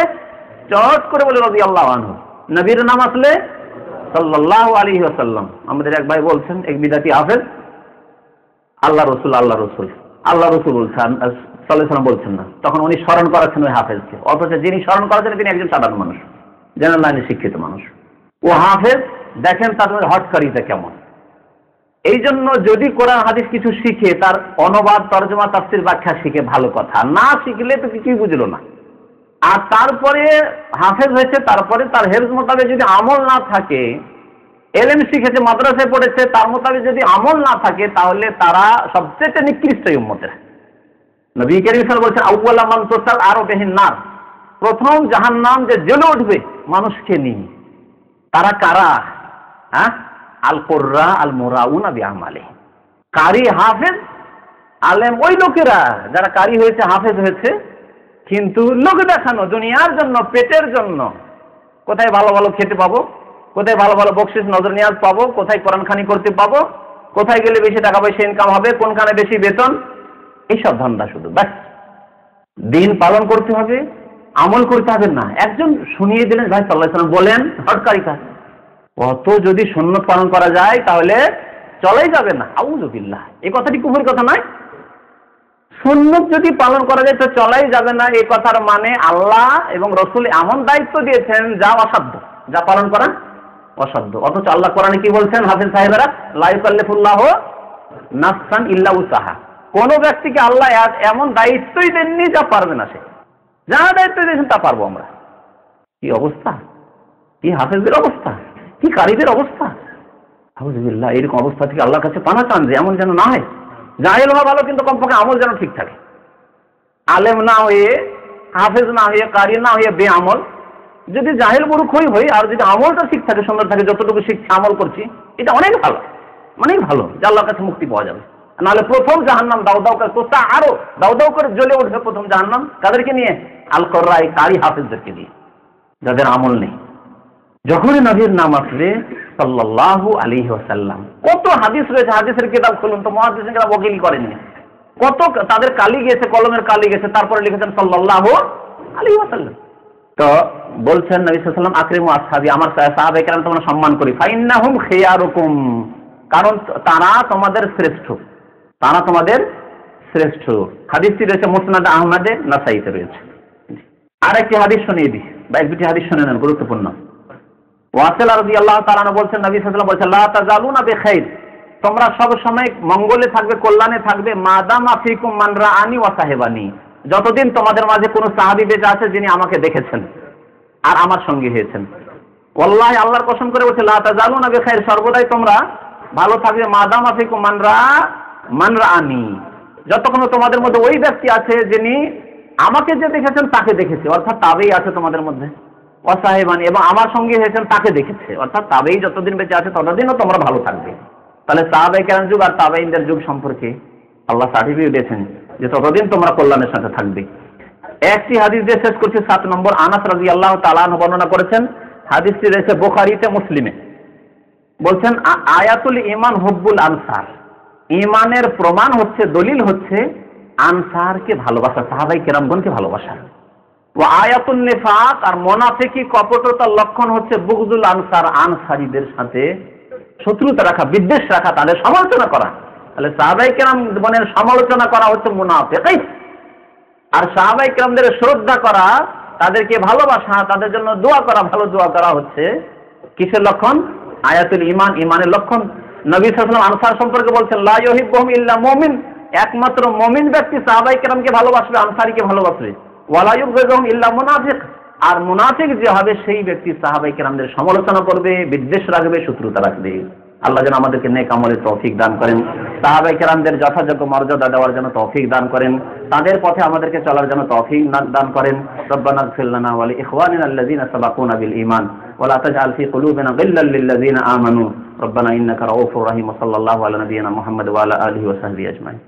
চট করে বলে রাদিয়াল্লাহু আনহু, নবীর নাম আসলে সাল্লাল্লাহু আলাইহি ওয়াসাল্লাম। আমাদের এক ভাই বলছেন, এক বিদাতি হাফেজ, আল্লাহ রসুল আল্লাহ রসুল আল্লাহ রসুল বলছেন, সাল্লাল্লাহু আলাইহি ওয়াসাল্লাম বলছেন না। তখন উনি স্মরণ করাচ্ছেন ওই হাফেজকে, অথচ যিনি স্মরণ করাচ্ছেন তিনি একজন সাধারণ মানুষ, জেনারেল লাইনে শিক্ষিত মানুষ। ও হাফেজ, দেখেন তাদের হটকারিতা কেমন। এই জন্য যদি কোরআন হাদিস কিছু শিখে, তার অনুবাদ, তরজমা, তাফসীর, ব্যাখ্যা শিখে ভালো কথা, না শিখলে তো কিছুই বুঝলো না। আর তারপরে হাফেজ হয়েছে, তারপরে তার হেফজ মোতাবেক যদি আমল না থাকে, এলেম শিখেছে, মাদ্রাসায় পড়েছে, তার মোতাবেক যদি আমল না থাকে, তাহলে তারা সবচেয়ে নিকৃষ্ট উম্মতের। নবী করিম সাল্লাল্লাহু আলাইহি ওয়াসাল্লাম বলেছেন, আউয়ালা মান তুসাল আরবিহিন নার, প্রথম জাহান্নাম যে জ্বলে উঠবে মানুষকে নিয়ে, তারা কারা? আল কুররা আল মুরাউনা বিআমালি, কারি, হাফেজ, আলেম, ওই লোকেরা যারা কারি হয়েছে, হাফেজ হয়েছে, কিন্তু লোক দেখানো, দুনিয়ার জন্য, পেটের জন্য, কোথায় ভালো ভালো খেতে পাবো, কোথায় ভালো ভালো বকশিস নজর নিয়াজ পাবো, কোথায় কোরআনখানি করতে পাবো, কোথায় গেলে বেশি টাকা পয়সা ইনকাম হবে, কোনখানে বেশি বেতন, এইসব ধান্দা শুধু। ব্যাস, দিন পালন করতে হবে, আমল করতে হবে না। একজন শুনিয়ে দিলেন, ভাই সাল্লাল্লাহু আলাইহি ওয়াসাল্লাম বলেন, হটকারিতা। অত যদি সুন্নত পালন করা যায় তাহলে চলাই যাবে না। আউযু বিল্লাহ, এই কথাটি কুফর কথা নয়। সুন্নত যদি পালন করা যায় তো চলাই যাবে না, এই কথার মানে আল্লাহ এবং রাসূল এমন দায়িত্ব দিয়েছেন যা অসাধ্য, যা পালন করা অসাধ্য। অথচ আল্লাহ কোরআনে কি বলছেন হাফেজ সাহেবেরা? লা ইউকাল্লিফুল্লাহু নাফসান ইল্লা উসাহা। কোন ব্যক্তিকে আল্লাহ এমন দায়িত্বই দেননি যা পারবে না সে। যা দায়িত্ব দিয়েছেন তা পারবো আমরা। কি অবস্থা, কি হাফেজদের অবস্থা, কি কারীদের অবস্থা! আলহামদুলিল্লাহ, এরকম অবস্থা থেকে আল্লাহর কাছে পানা চান যে এমন যেন না হয়। জাহেল হওয়া ভালো, কিন্তু কমপক্ষে আমল যেন ঠিক থাকে। আলেম না হয়ে, হাফেজ না হয়ে, কারি না হয়ে বেআমল, যদি জাহিল মূর্খই হই আর যদি আমলটা ঠিক থাকে, সুন্দর থাকে, যতটুকু শিখছি আমল করছি, এটা অনেক ভালো, অনেক ভালো, যে আল্লাহর কাছে মুক্তি পাওয়া যাবে। নাহলে প্রথম জাহান্নাম দাউ দাউ করে, তোতা আরো দাউ দাউ করে জ্বলে উঠবে প্রথম জাহান্নাম। কাদেরকে নিয়ে? আল কোরআই, কারি, হাফেজদেরকে নিয়ে, যাদের আমল নেই। যখনই নবীর নাম আসবে সাল্লাল্লাহু আলাইহি ওয়াসাল্লাম, কত হাদিস রয়েছে, হাদিসের কিতাব খুলুন তো, মুহাদ্দিসিন কিতাব ওকিল করেননি, কত তাদের কালি গেছে, কলমের কালি গেছে, তারপরে লিখেছেন সাল্লাল্লাহু আলাইহি ওয়াসাল্লাম। তো বলছেন নবী সাল্লাল্লাহু আলাইহি ওয়াসাল্লাম, আকরিমু আসহাবি, আমার সাহাবায়ে কেরাম তোমরা সম্মান করি, ফাইন্নাহুম খিয়ারুকুম, কারণ তারা তোমাদের শ্রেষ্ঠ, তারা তোমাদের শ্রেষ্ঠ। হাদিসটি রয়েছে মুসনাদ আহমদে, নাসাইতে রয়েছে। আরেকটি হাদিস শুনিয়ে দিই, বা এক দুটি হাদিস শুনে নেন, গুরুত্বপূর্ণ। ওয়াসিলা রাদিয়াল্লাহু তাআলা আনহু বলছেন, নবী সাল্লাল্লাহু আলাইহি ওয়াসাল্লাম বলছেন, লা তাজালুনা বিখাইর, তোমরা সব সময় মঙ্গলে থাকবে, কল্যাণে থাকবে, মাদামা ফিকুম মান রাআনি ওয়া সাহেবানি, যতদিন তোমাদের মাঝে কোনো সাহাবী বেঁচে আছে যিনি আমাকে দেখেছেন আর আমার সঙ্গী হয়েছেন। ওয়াল্লাহি, আল্লাহর কসম করে বলছে, লা তাজালুনা বিখাইর, সর্বদাই তোমরা ভালো থাকবে, মাদামা ফিকুম মান রাআনি, যতক্ষণ তোমাদের মধ্যে ওই ব্যক্তি আছে যিনি আমাকে যে দেখেছেন তাকে দেখেছে, অর্থাৎ তাবেই আছে তোমাদের মধ্যে, ওয়াসাহেবানি, এবং আমার সঙ্গী হয়েছেন তাকে দেখেছে, অর্থাৎ তাবেই যতদিন বেঁচে আছে ততদিনও তোমরা ভালো থাকবে। তাহলে সাহাবায়ে কেরাম যুগ আর তাবেঈনদের যুগ সম্পর্কে আল্লাহ সার্টিফিকেট দিয়েছেন যে ততদিন তোমরা কল্যাণের সাথে থাকবে। একটি হাদিস দিয়ে শেষ করছি, 7 নম্বর। আনাস রাদিয়াল্লাহু তাআলা আনহু বর্ণনা করেছেন, হাদিসটি রয়েছে বুখারীতে, মুসলিমে। বলছেন, আয়াতুল ঈমান হুব্বুল আনসার, ঈমানের প্রমাণ হচ্ছে, দলিল হচ্ছে আনসারকে ভালোবাসা, সাহাবায়ে কেরামগণকে ভালোবাসা। ও আয়াতুন নিফাক, আর মুনাফিকি কপটতার লক্ষণ হচ্ছে বুগদুল আনসার, আনসারীদের সাথে শত্রুতা রাখা, বিদ্বেষ রাখা, তাদের সমালোচনা করা। তাহলে সাহাবায়ে কেরামগণের সমালোচনা করা হচ্ছে মুনাফিকি, আর সাহাবায়ে কেরামদের শ্রদ্ধা করা, তাদেরকে ভালোবাসা, তাদের জন্য দোয়া করা, ভালো দোয়া করা হচ্ছে কিসের লক্ষণ? আয়াতুল ঈমান, ঈমানের লক্ষণ। নবী সাল্লাল্লাহু আলাইহি ওয়াসাল্লাম আনসার সম্পর্কে বলছেন, লা ইউহিব্বুহুম ইল্লা মুমিন, একমাত্র মুমিন ব্যক্তি সাহাবায়ে কেরামকে ভালোবাসবে, আনসারীকে ভালোবাসবে। ওয়ালা ইউবগিযুহুম ইল্লা মুনাফিক, আর মুনাফিক যে হবে সেই ব্যক্তি সাহাবায়ে কেরামদের সমালোচনা করবে, বিদ্বেষ রাখবে, শত্রুতা রাখবে। আল্লাহ যেন আমাদেরকে নেক আমলের তৌফিক দান করেন, সাহাবায়ে কেরামদের যথাযোগ্য মর্যাদা দেওয়ার জন্য তৌফিক দান করেন, তাদের পথে আমাদেরকে চলার জন্য তৌফিক দান করেন। রব্বানা ইগফির লানা ওয়া লিইখওয়ানিনা আল্লাযীনা সাবাকুনা বিল ঈমান ওয়া লা তাজআল ফী কুলুবিনা গিল্লাল লিল্লাযীনা আমানু রব্বানা ইন্নাকা রাউফুর রাহিম। সাল্লাল্লাহু আলা নাবিয়িনা মুহাম্মদ ওয়া আলা আলিহি ওয়া সাহবিহি আজমাইন।